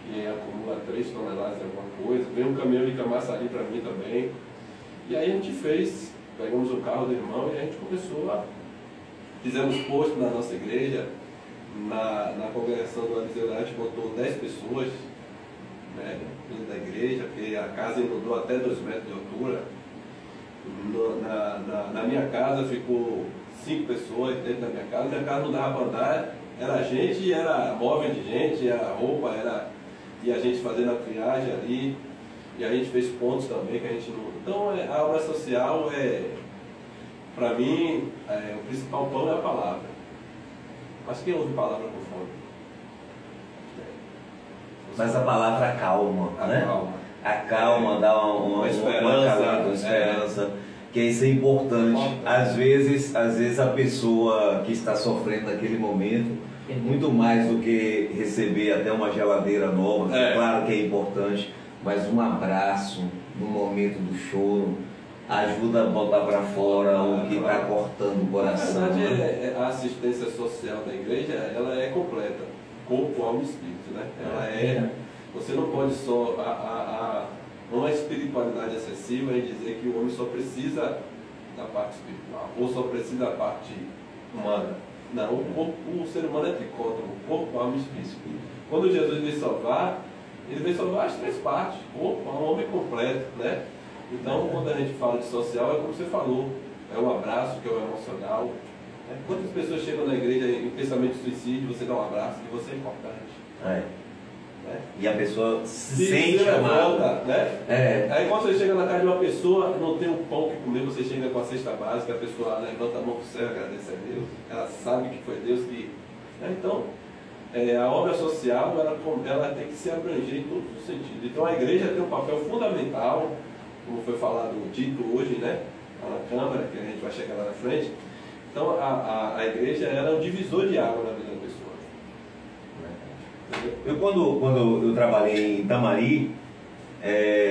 que acumula 3 toneladas de alguma coisa. Veio um caminhão de Camaçari para mim também. E aí a gente pegamos o carro do irmão e a gente começou fizemos posto na nossa igreja, na congregação do Eliseu, a gente botou 10 pessoas, né, dentro da igreja, porque a casa inundou até 2 metros de altura. Na minha casa ficou 5 pessoas dentro da minha casa não dava para andar, era gente, era móvel de gente, era roupa, e a gente fazendo a triagem ali, e a gente fez pontos também que a gente não... Então a obra social para mim, o principal pão é a palavra. Mas quem ouve palavra com fome? Mas a palavra acalma, né? Acalma, dá uma esperança, que isso é importante. Às vezes a pessoa que está sofrendo naquele momento, muito mais do que receber até uma geladeira nova, claro que é importante, mas um abraço no momento do choro ajuda a botar para fora o que está cortando o coração. Na verdade, a assistência social da igreja, ela é completa, corpo, alma e espírito, né? Você não pode só não é espiritualidade excessiva em dizer que o homem só precisa da parte espiritual ou só precisa da parte humana. Não, o ser humano é tricótomo, corpo, alma e espírito. Quando Jesus veio salvar, ele veio salvar as 3 partes, corpo, alma, homem completo, né? Então, quando a gente fala de social, é como você falou, é um abraço que é o emocional. Quantas pessoas chegam na igreja em pensamento de suicídio, você dá um abraço, e você é importante. E a pessoa se sente amada, né? Aí quando você chega na casa de uma pessoa, não tem um pão que comer, você chega com a cesta básica, a pessoa levanta a mão para o céu, agradece a Deus, ela sabe que foi Deus que... Então, a obra social ela tem que se abranger em todos os sentidos. Então a igreja tem um papel fundamental, como foi falado, dito hoje, né, na Câmara, que a gente vai chegar lá na frente. Então a igreja era um divisor de água na vida da pessoa. Eu quando eu trabalhei em Itamari,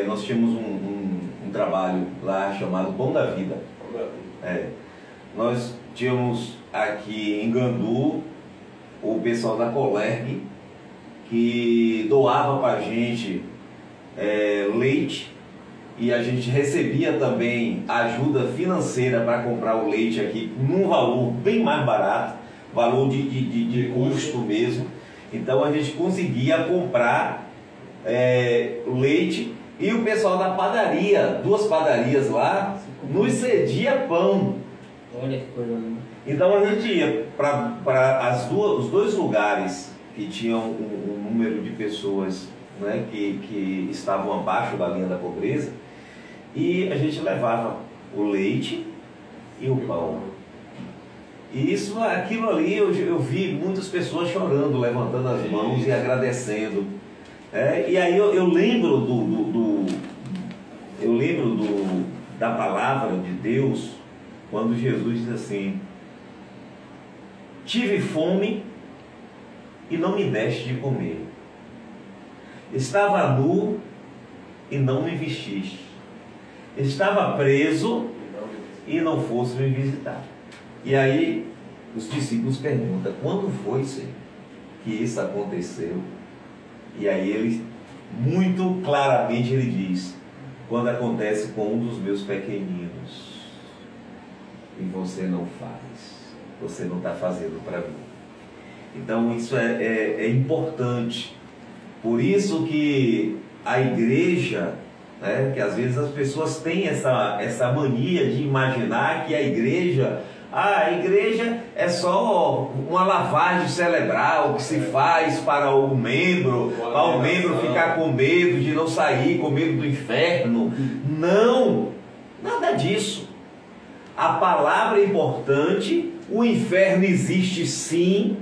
nós tínhamos um trabalho lá chamado Pão da Vida. Nós tínhamos aqui em Gandu o pessoal da Colerg, que doava para a gente leite, e a gente recebia também ajuda financeira para comprar o leite aqui num valor bem mais barato, valor de custo mesmo. Então a gente conseguia comprar leite, e o pessoal da padaria, 2 padarias lá, nos cedia pão. Olha que coisa linda. Então a gente ia para os 2 lugares que tinham um número de pessoas, né, que estavam abaixo da linha da pobreza, e a gente levava o leite e o pão. E aquilo ali eu vi muitas pessoas chorando, levantando as mãos e agradecendo. E aí eu lembro da palavra de Deus, quando Jesus diz assim: tive fome e não me deste de comer, estava nu e não me vestiste, estava preso e não fosse me visitar. E aí os discípulos perguntam: quando foi, Senhor, que isso aconteceu? E aí ele, muito claramente, ele diz: quando acontece com um dos meus pequeninos e você não faz, você não está fazendo para mim. Então isso é importante. Por isso que a igreja, né, que às vezes as pessoas têm essa mania de imaginar que a igreja é só uma lavagem cerebral que se faz para o membro ficar com medo de não sair, com medo do inferno. Não, nada disso. A palavra é importante, o inferno existe sim,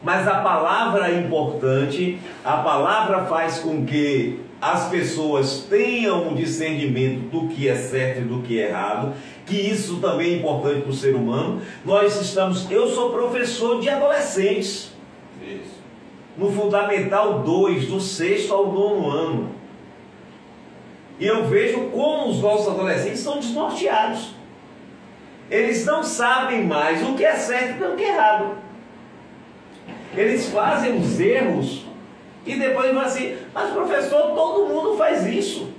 mas a palavra é importante, a palavra faz com que as pessoas tenham um discernimento do que é certo e do que é errado, que isso também é importante para o ser humano. Eu sou professor de adolescentes, Isso. no Fundamental 2, do 6º ao 9º ano, e eu vejo como os nossos adolescentes estão desnorteados. Eles não sabem mais o que é certo e o que é errado. Eles fazem os erros e depois vão assim: mas professor, todo mundo faz isso.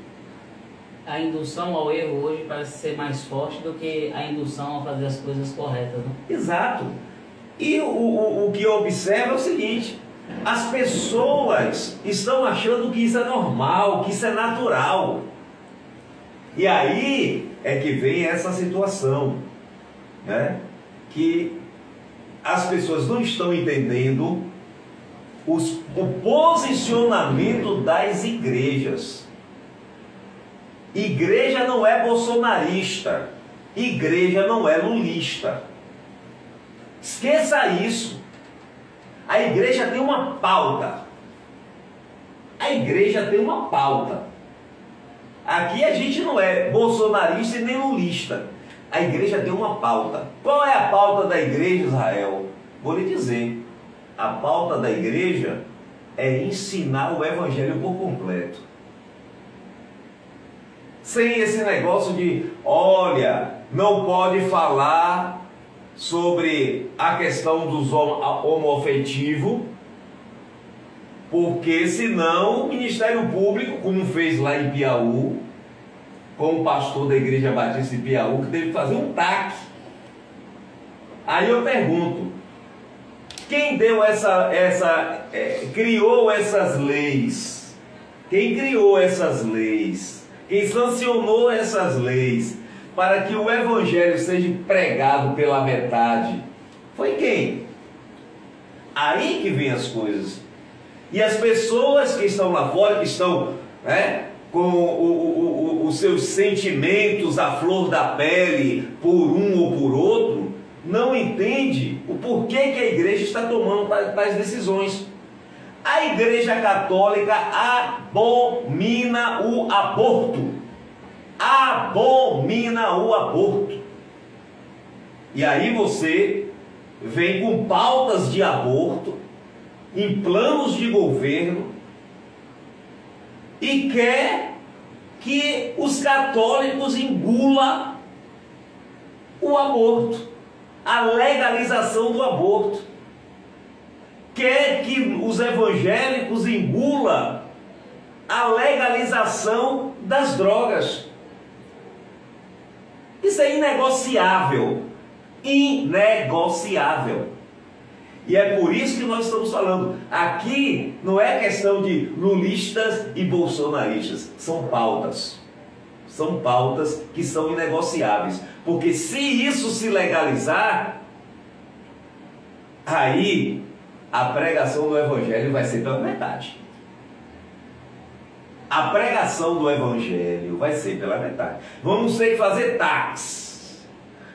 A indução ao erro hoje parece ser mais forte do que a indução a fazer as coisas corretas, né? Exato. E o que eu observo é o seguinte: as pessoas estão achando que isso é normal, que isso é natural. E aí é que vem essa situação, né? Que as pessoas não estão entendendo o posicionamento das igrejas. Igreja não é bolsonarista, igreja não é lulista. Esqueça isso. A igreja tem uma pauta. A igreja tem uma pauta. Aqui a gente não é bolsonarista e nem lulista. A igreja tem uma pauta. Qual é a pauta da igreja, Israel? Vou lhe dizer. A pauta da igreja é ensinar o evangelho por completo. Sem esse negócio de, olha, não pode falar sobre a questão dos homoafetivos, porque senão o Ministério Público, como fez lá em Piauí, com o pastor da Igreja Batista de Piauí, que teve que fazer um TAC. Aí eu pergunto: quem deu criou essas leis? Quem criou essas leis? Quem sancionou essas leis para que o evangelho seja pregado pela metade? Foi quem? Aí que vem as coisas. E as pessoas que estão lá fora, que estão, né, com os seus sentimentos à flor da pele por um ou por outro, não entende o porquê que a igreja está tomando tais decisões. A Igreja Católica abomina o aborto. Abomina o aborto. E aí você vem com pautas de aborto em planos de governo e quer que os católicos engulam o aborto, a legalização do aborto. Quer que os evangélicos engulam a legalização das drogas. Isso é inegociável. Inegociável. E é por isso que nós estamos falando. Aqui não é questão de lulistas e bolsonaristas. São pautas. São pautas que são inegociáveis. Porque se isso se legalizar, aí a pregação do evangelho vai ser pela metade. A pregação do evangelho vai ser pela metade. Vamos ter que fazer taques.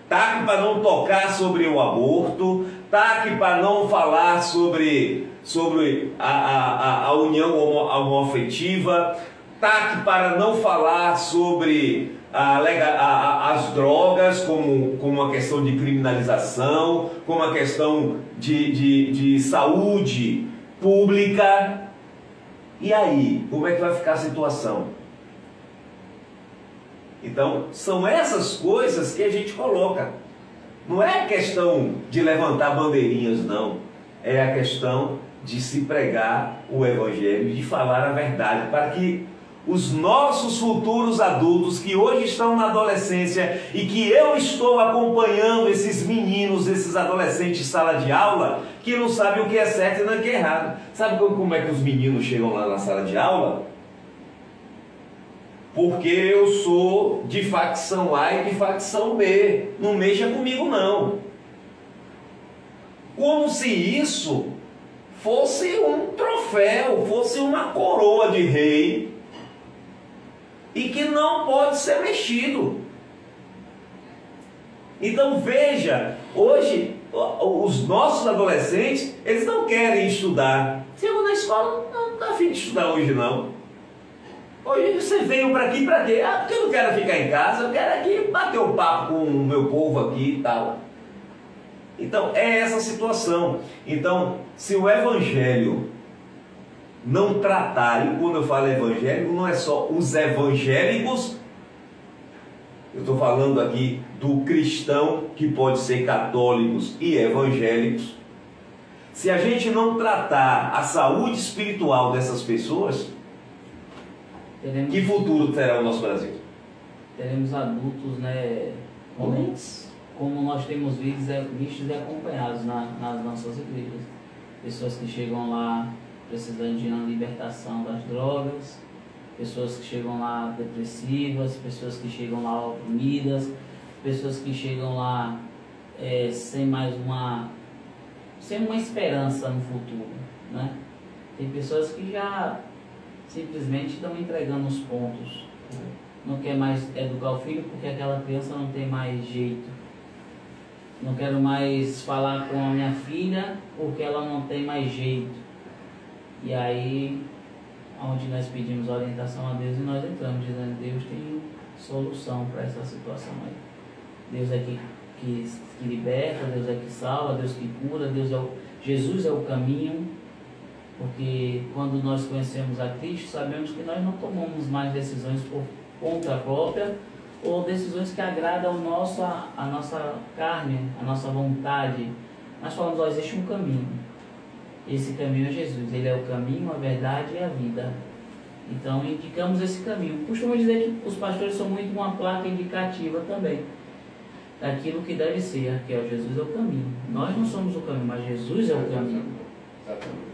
Taque para não tocar sobre o aborto, taque para não falar sobre a união homoafetiva, taque para não falar sobre as drogas como uma questão de criminalização, como uma questão de saúde pública. E aí, como é que vai ficar a situação? Então, são essas coisas que a gente coloca. Não é questão de levantar bandeirinhas, não. É a questão de se pregar o evangelho e de falar a verdade, para que os nossos futuros adultos que hoje estão na adolescência e que eu estou acompanhando esses meninos, esses adolescentes de sala de aula, que não sabem o que é certo e não o que é errado. Sabe como é que os meninos chegam lá na sala de aula? Porque eu sou de facção A e de facção B. Não mexa comigo, não. Como se isso fosse um troféu, fosse uma coroa de rei e que não pode ser mexido. Então veja, hoje os nossos adolescentes, eles não querem estudar. Chegou na escola, não está afim de estudar hoje, não. Hoje você veio para aqui para quê? Porque eu não quero ficar em casa, eu quero aqui bater um papo com o meu povo aqui e tal. Então é essa situação. Então, se o evangelho não tratar, e quando eu falo evangélico, não é só os evangélicos, eu estou falando aqui do cristão, que pode ser católicos e evangélicos. Se a gente não tratar a saúde espiritual dessas pessoas, que futuro terá o nosso Brasil? Teremos adultos, né, como nós temos vistos e acompanhados nas nossas igrejas. Pessoas que chegam lá precisando de uma libertação das drogas, pessoas que chegam lá depressivas, pessoas que chegam lá oprimidas, pessoas que chegam lá sem uma esperança no futuro, né? Tem pessoas que já simplesmente estão entregando os pontos, não quer mais educar o filho porque aquela criança não tem mais jeito, não quero mais falar com a minha filha porque ela não tem mais jeito. E aí, onde nós pedimos orientação a Deus e nós entramos dizendo: Deus tem solução para essa situação aí. Deus é que liberta, Deus é que salva, Deus que cura, Jesus é o caminho. Porque quando nós conhecemos a Cristo, sabemos que nós não tomamos mais decisões por conta própria ou decisões que agradam a nossa carne, a nossa vontade. Nós falamos: ó, existe um caminho. Esse caminho é Jesus. Ele é o caminho, a verdade e a vida. Então indicamos esse caminho. Costumo dizer que os pastores são muito uma placa indicativa também daquilo que deve ser, que é Jesus é o caminho. Nós não somos o caminho, mas Jesus é o caminho. Exatamente.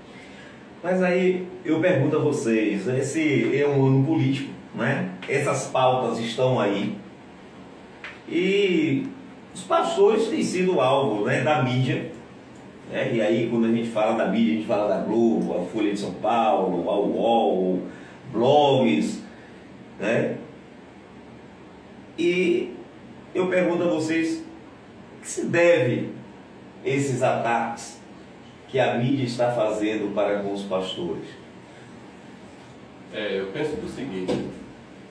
Mas aí eu pergunto a vocês, esse é um ano político, né? Essas pautas estão aí e os pastores têm sido alvo, né, da mídia, né? E aí quando a gente fala da mídia, a gente fala da Globo, a Folha de São Paulo, a UOL, blogs, né? E eu pergunto a vocês, que se deve esses ataques que a mídia está fazendo para com os pastores? Eu penso do seguinte,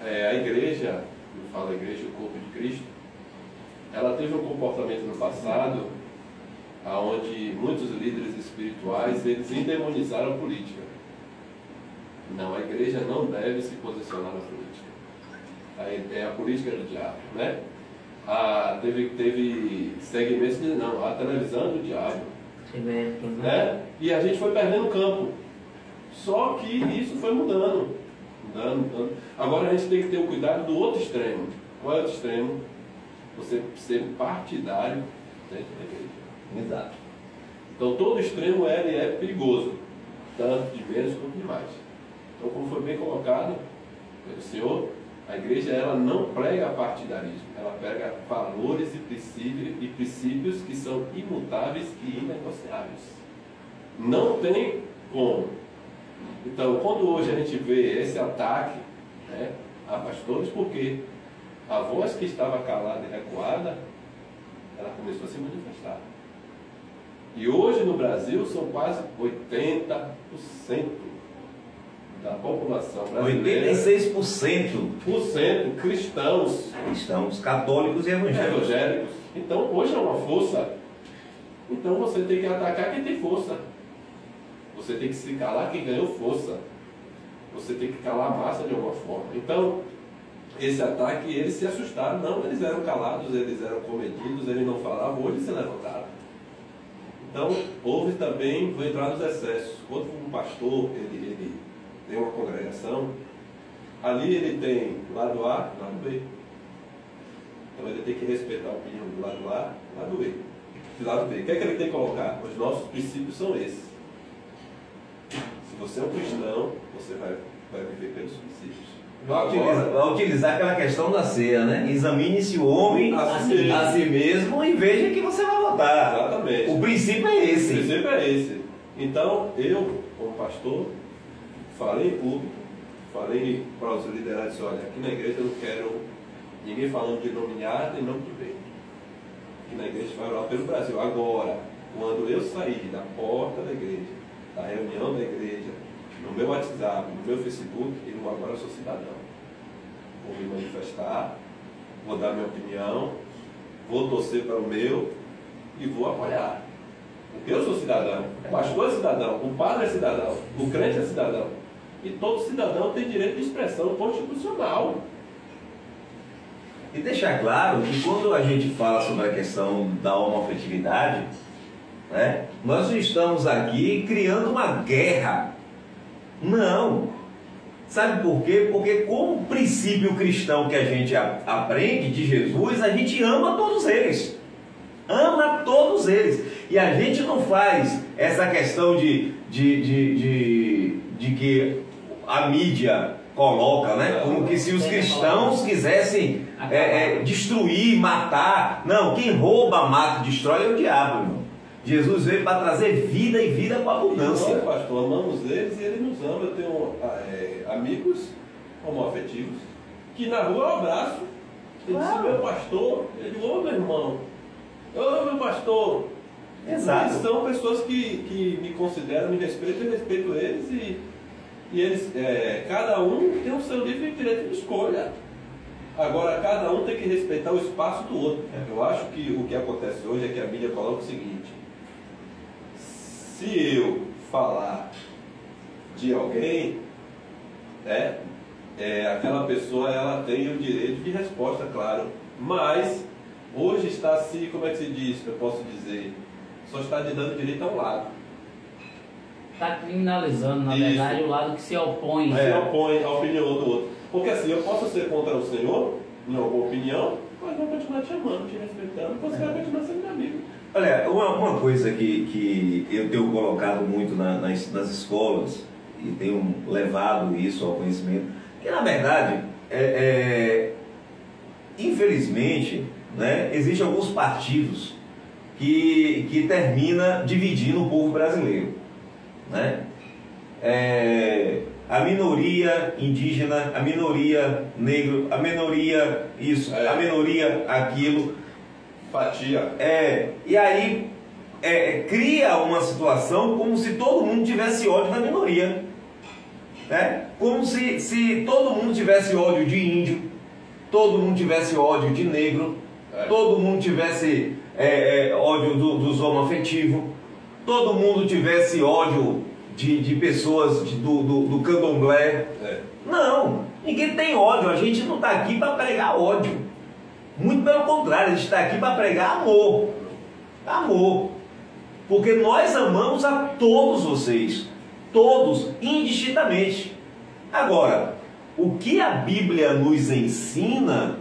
a igreja, eu falo a igreja, o corpo de Cristo, ela teve um comportamento no passado onde muitos líderes espirituais, eles endemonizaram a política. Não, a igreja não deve se posicionar na política. É a política do diabo, né? Teve segmentos que não, a televisão é do diabo. Né? E a gente foi perdendo o campo. Só que isso foi mudando. Agora a gente tem que ter o cuidado do outro extremo. Qual é o outro extremo? Você ser partidário dentro da igreja. Exato. Então todo extremo é perigoso, tanto de menos quanto de mais. Então, como foi bem colocado pelo senhor, a igreja ela não prega partidarismo, ela prega valores e princípios que são imutáveis e inegociáveis. Não tem como. Então, quando hoje a gente vê esse ataque, né, a pastores, porque a voz que estava calada e recuada, ela começou a se manifestar. E hoje no Brasil são quase 80% da população brasileira. 86% cristãos, católicos e evangélicos. Então hoje é uma força. Então você tem que atacar quem tem força. Você tem que se calar quem ganhou força. Você tem que calar a massa de alguma forma. Então, esse ataque, eles se assustaram. Não, eles eram calados, eles eram comedidos, eles não falavam, hoje se levantaram. Então, houve também, vou entrar nos excessos. Quando um pastor, ele tem uma congregação, ali ele tem lado A e lado B. Então ele tem que respeitar a opinião do lado A e lado B. Do lado B. O que é que ele tem que colocar? Os nossos princípios são esses. Se você é um cristão, você vai viver pelos princípios. Vai utilizar aquela questão da ceia, né? Examine-se o homem a si mesmo e veja que você vai votar. Exatamente. O princípio é esse. O princípio é esse. Então, eu, como pastor, falei em público, falei para os liderados, disse, olha, aqui na igreja eu não quero ninguém falando de nomear nem nome de bem. Aqui na igreja a gente vai orar pelo Brasil. Agora, quando eu sair da porta da igreja, da reunião da igreja, no meu WhatsApp, no meu Facebook, agora eu sou cidadão. Vou me manifestar, vou dar minha opinião, vou torcer para o meu e vou apoiar. Porque eu sou cidadão, o pastor é cidadão, o padre é cidadão, o crente é cidadão. E todo cidadão tem direito de expressão constitucional. E deixar claro que quando a gente fala sobre a questão da homoafetividade, né, nós não estamos aqui criando uma guerra. Não. Sabe por quê? Porque com o princípio cristão que a gente aprende de Jesus, a gente ama todos eles. Ama todos eles. E a gente não faz essa questão de que a mídia coloca, né? Como que se os cristãos quisessem destruir, matar. Não, quem rouba, mata, destrói é o diabo, irmão. Jesus veio para trazer vida e vida com abundância. Nós, pastor, amamos eles e ele nos ama. Eu tenho amigos homoafetivos que na rua eu abraço. Ele disse, meu pastor, eu digo, ô meu irmão, ô meu pastor. Exato. Eles são pessoas que me consideram, me respeitam, eu respeito eles e eles, cada um tem o seu livre direito de escolha. Agora, cada um tem que respeitar o espaço do outro. Eu acho que o que acontece hoje é que a mídia coloca o seguinte: se eu falar de alguém, aquela pessoa ela tem o direito de resposta, claro. Mas hoje está assim, como é que se diz? Eu posso dizer, só está dando direito a um lado. Está criminalizando, na verdade, o lado que se opõe. Se opõe à opinião do outro. Porque assim, eu posso ser contra o Senhor, em alguma opinião, mas vou continuar te amando, te respeitando, você vai continuar sendo meu amigo. Olha, uma coisa que eu tenho colocado muito nas escolas, e tenho levado isso ao conhecimento, que na verdade, infelizmente, né, existem alguns partidos que terminam dividindo o povo brasileiro. Né? A minoria indígena, a minoria negro, a minoria isso, a minoria aquilo. Fatia. E aí cria uma situação como se todo mundo tivesse ódio da minoria. Como se todo mundo tivesse ódio de índio, todo mundo tivesse ódio de negro, todo mundo tivesse ódio dos homoafetivos, todo mundo tivesse ódio de pessoas do candomblé. Não, ninguém tem ódio, a gente não está aqui para pregar ódio. Muito pelo contrário, a gente está aqui para pregar amor. Amor. Porque nós amamos a todos vocês. Todos, indistintamente. Agora, o que a Bíblia nos ensina,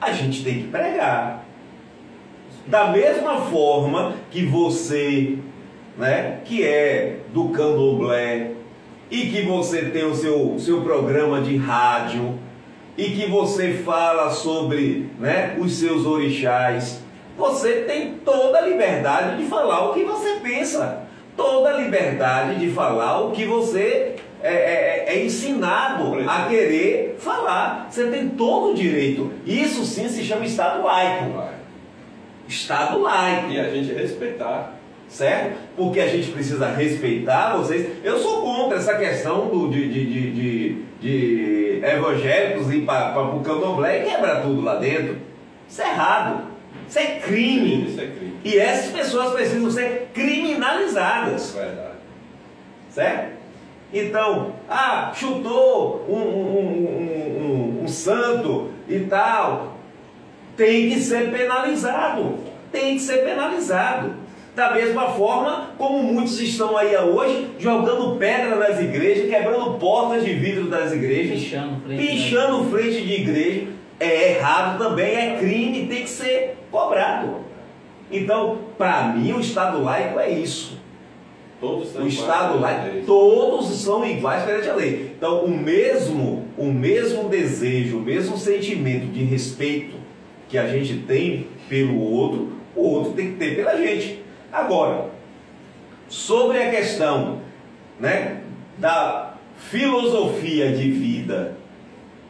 a gente tem que pregar. Da mesma forma que você, que é do candomblé, e que você tem o seu programa de rádio, e que você fala sobre os seus orixás, você tem toda a liberdade de falar o que você pensa. Toda a liberdade de falar o que você é ensinado a querer falar. Você tem todo o direito. Isso sim se chama Estado laico. Estado laico. E a gente respeitar. Certo? Porque a gente precisa respeitar vocês. Eu sou contra essa questão de evangélicos ir para o candomblé e quebrar tudo lá dentro. Isso é errado. Isso é crime. Isso é crime. E essas pessoas precisam ser criminalizadas. Verdade. Certo? Então, chutou um santo e tal. Tem que ser penalizado. Tem que ser penalizado. Da mesma forma como muitos estão aí hoje jogando pedra nas igrejas, quebrando portas de vidro das igrejas, pichando frente de igreja. É errado também, é crime, tem que ser cobrado. Então, para mim, o Estado laico é isso. Todos são o Estado laico, todos são iguais perante a lei. Então, o mesmo desejo, o mesmo sentimento de respeito que a gente tem pelo outro, o outro tem que ter pela gente. Agora, sobre a questão da filosofia de vida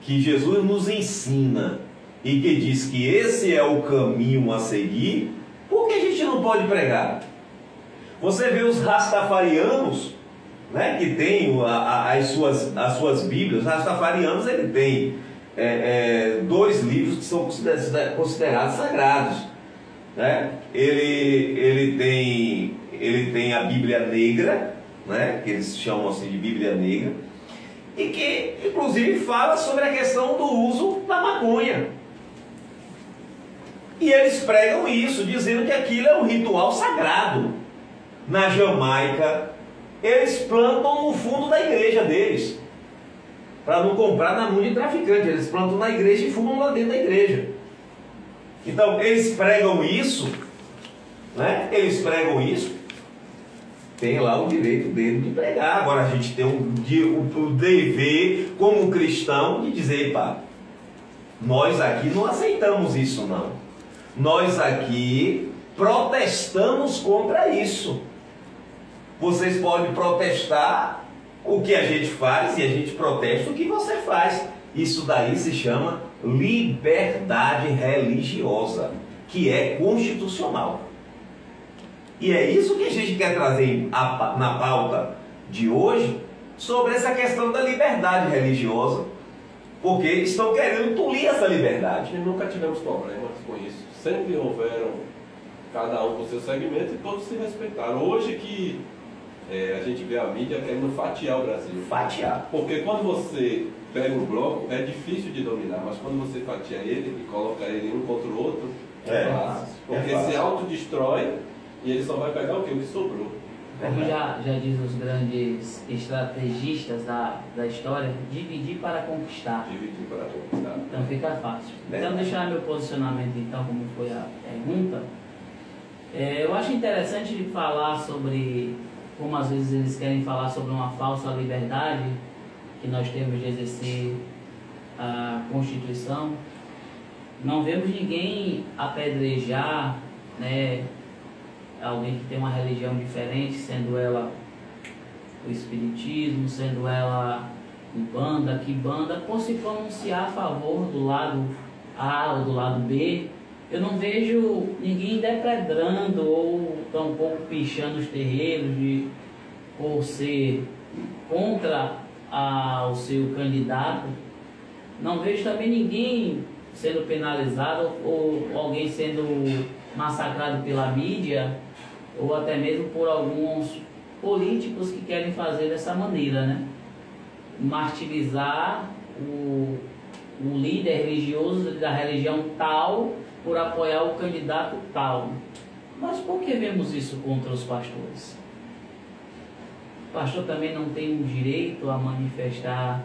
que Jesus nos ensina e que diz que esse é o caminho a seguir, por que a gente não pode pregar? Você vê os rastafarianos, que tem as suas Bíblias. Os rastafarianos, ele tem 2 livros que são considerados sagrados. Ele tem a Bíblia Negra, que eles chamam assim de Bíblia Negra, e que inclusive fala sobre a questão do uso da maconha. E eles pregam isso, dizendo que aquilo é um ritual sagrado. Na Jamaica, eles plantam no fundo da igreja deles, para não comprar na mão de traficante. Eles plantam na igreja e fumam lá dentro da igreja. Então, eles pregam isso, eles pregam isso, tem lá o direito dele de pregar. Agora a gente tem o dever, como cristão, de dizer: nós aqui não aceitamos isso não. Nós aqui protestamos contra isso. Vocês podem protestar o que a gente faz e a gente protesta o que você faz. Isso daí se chama liberdade religiosa, que é constitucional. E é isso que a gente quer trazer na pauta de hoje, sobre essa questão da liberdade religiosa, porque estão querendo tolir essa liberdade. E nunca tivemos problemas com isso. Sempre houveram, cada um com seu segmento, e todos se respeitaram. Hoje que a gente vê a mídia querendo fatiar o Brasil. Fatiar. Porque quando você pega um bloco, é difícil de dominar, mas quando você fatia ele e coloca ele um contra o outro, é fácil. Porque se autodestrói e ele só vai pegar o que sobrou. Como já diz os grandes estrategistas da história, dividir para conquistar. Dividir para conquistar. Então fica fácil. Então deixar meu posicionamento então, como foi a pergunta. Eu acho interessante falar sobre como às vezes eles querem falar sobre uma falsa liberdade que nós temos de exercer a Constituição. Não vemos ninguém apedrejar, alguém que tem uma religião diferente, sendo ela o espiritismo, sendo ela Umbanda, Quimbanda, por se pronunciar a favor do lado A ou do lado B. eu não vejo ninguém depredrando ou tampouco pichando os terreiros por ser contra o seu candidato. Não vejo também ninguém sendo penalizado ou alguém sendo massacrado pela mídia ou até mesmo por alguns políticos que querem fazer dessa maneira, né? Martirizar o líder religioso da religião tal por apoiar o candidato tal. Mas por que vemos isso contra os pastores? O pastor também não tem o direito a manifestar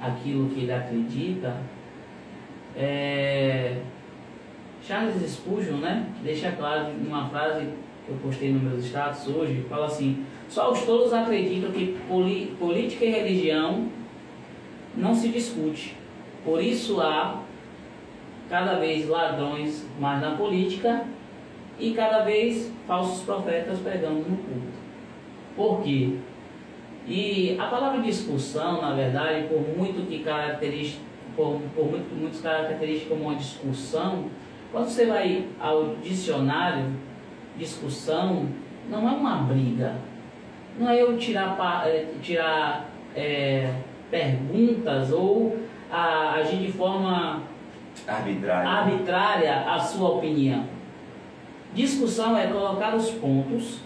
aquilo que ele acredita. Charles Spurgeon, né, deixa claro uma frase que eu postei nos meus status hoje, fala assim: só os tolos acreditam que política e religião não se discute. Por isso há cada vez ladrões mais na política e cada vez falsos profetas pregando no culto. Por quê? E a palavra discussão, na verdade, por muitos características como uma discussão, quando você vai ao dicionário, discussão não é uma briga, não é eu tirar perguntas ou agir de forma arbitrária a sua opinião. Discussão é colocar os pontos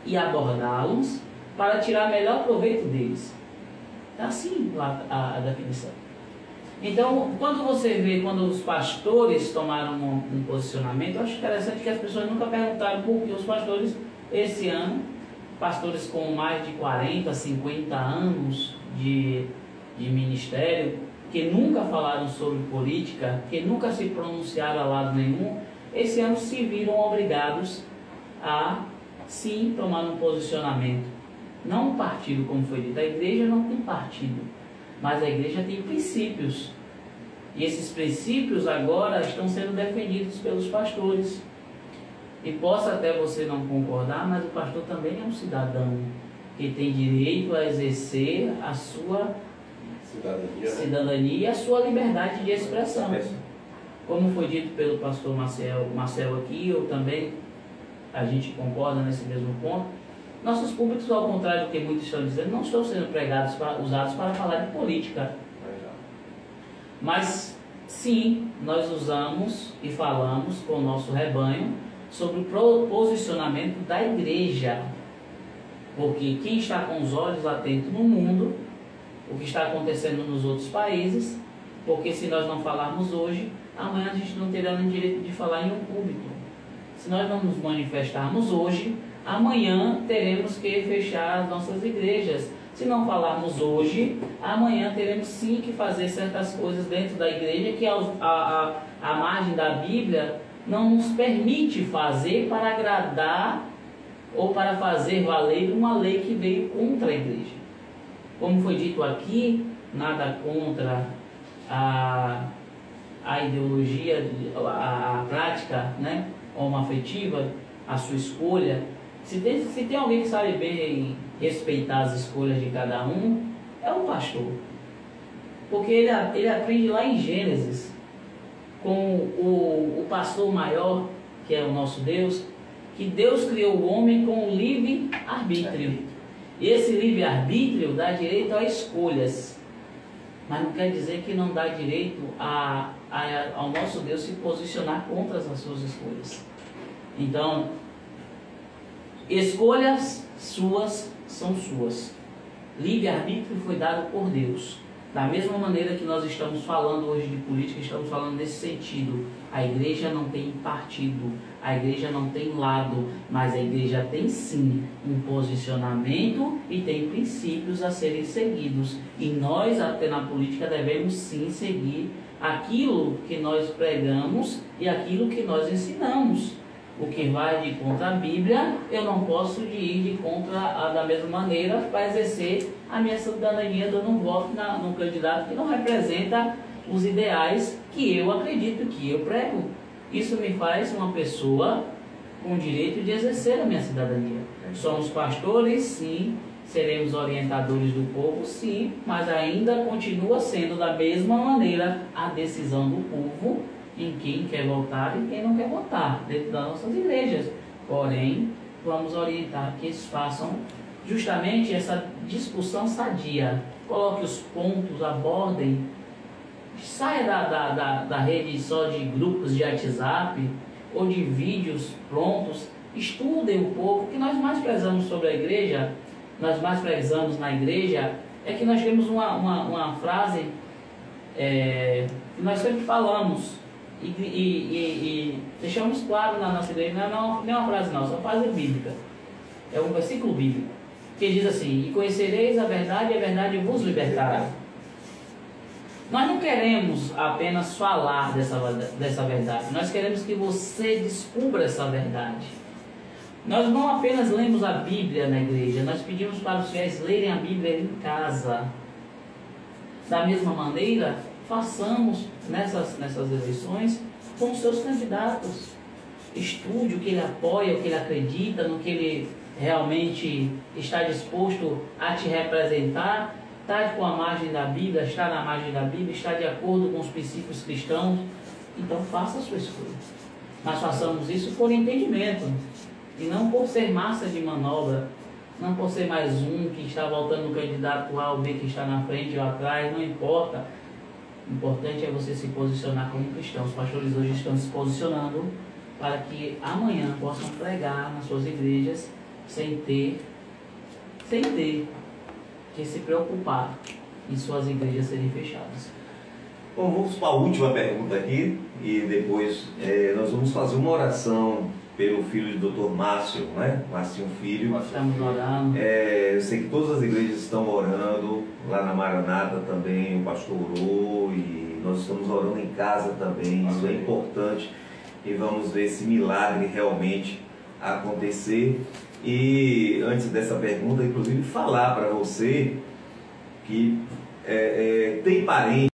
e abordá-los para tirar melhor proveito deles. Está assim a definição. Então, quando os pastores tomaram um posicionamento, eu acho interessante que as pessoas nunca perguntaram por que os pastores, esse ano, pastores com mais de 40, 50 anos de ministério, que nunca falaram sobre política, que nunca se pronunciaram a lado nenhum, esse ano se viram obrigados a, sim, tomar um posicionamento. Não um partido, como foi dito, a igreja não tem partido, mas a igreja tem princípios. E esses princípios agora estão sendo defendidos pelos pastores. E possa até você não concordar, mas o pastor também é um cidadão que tem direito a exercer a sua cidadania e a sua liberdade de expressão. Como foi dito pelo pastor Marcel aqui, eu também, a gente concorda nesse mesmo ponto. Nossos públicos, ao contrário do que muitos estão dizendo, não estão sendo usados para falar de política. Mas, sim, nós usamos e falamos com o nosso rebanho sobre o posicionamento da igreja. Porque quem está com os olhos atentos no mundo, o que está acontecendo nos outros países, porque se nós não falarmos hoje, amanhã a gente não terá nem direito de falar em um púlpito. Se nós não nos manifestarmos hoje, amanhã teremos que fechar as nossas igrejas. Se não falarmos hoje, amanhã teremos sim que fazer certas coisas dentro da igreja que a margem da Bíblia não nos permite fazer para agradar ou para fazer valer uma lei que veio contra a igreja. Como foi dito aqui, nada contra a ideologia, a prática, né, homoafetiva, a sua escolha. Se tem alguém que sabe bem respeitar as escolhas de cada um, é o pastor. Porque ele aprende lá em Gênesis, com o pastor maior, que é o nosso Deus, que Deus criou o homem com um livre-arbítrio. E esse livre-arbítrio dá direito a escolhas. Mas não quer dizer que não dá direito ao nosso Deus se posicionar contra as suas escolhas. Então, escolhas suas são suas. Livre-arbítrio foi dado por Deus. Da mesma maneira que nós estamos falando hoje de política, estamos falando nesse sentido. A igreja não tem partido, a igreja não tem lado, mas a igreja tem sim um posicionamento e tem princípios a serem seguidos. E nós, até na política, devemos sim seguir aquilo que nós pregamos e aquilo que nós ensinamos. O que vai de contra a Bíblia, eu não posso ir de contra da mesma maneira para exercer a minha cidadania dando um voto num candidato que não representa os ideais que eu acredito, que eu prego. Isso me faz uma pessoa com direito de exercer a minha cidadania. Somos pastores, sim, seremos orientadores do povo, sim, mas ainda continua sendo da mesma maneira a decisão do povo em quem quer votar e quem não quer votar dentro das nossas igrejas. Porém, vamos orientar que eles façam justamente essa discussão sadia. Coloque os pontos, abordem, saia da rede só de grupos de WhatsApp ou de vídeos prontos, estudem um pouco. O que nós mais prezamos sobre a igreja, nós mais prezamos na igreja, é que nós temos uma frase que nós sempre falamos e deixamos claro na nossa igreja, não é uma frase nossa, é uma frase bíblica, é um versículo bíblico, que diz assim: e conhecereis a verdade e a verdade vos libertará. Nós não queremos apenas falar dessa verdade, nós queremos que você descubra essa verdade. Nós não apenas lemos a Bíblia na igreja, nós pedimos para os fiéis lerem a Bíblia em casa. Da mesma maneira, façamos nessas eleições com os seus candidatos. Estude o que ele apoia, o que ele acredita, no que ele realmente está disposto a te representar. Está com a margem da Bíblia, está na margem da Bíblia, está de acordo com os princípios cristãos. Então faça a sua escolha. Mas façamos isso por entendimento e não por ser massa de manobra, não por ser mais um que está voltando no candidato A ou B que está na frente ou atrás, não importa. O importante é você se posicionar como cristão. Os pastores hoje estão se posicionando para que amanhã possam pregar nas suas igrejas sem ter que se preocupar em suas igrejas serem fechadas. Bom, vamos para a última pergunta aqui e depois nós vamos fazer uma oração pelo filho do Dr. Márcio, né? Márcio Filho. Estamos orando. Eu sei que todas as igrejas estão orando, lá na Maranata também o pastor orou e nós estamos orando em casa também, isso é importante e vamos ver esse milagre realmente acontecer. E antes dessa pergunta, inclusive, falar para você que tem parente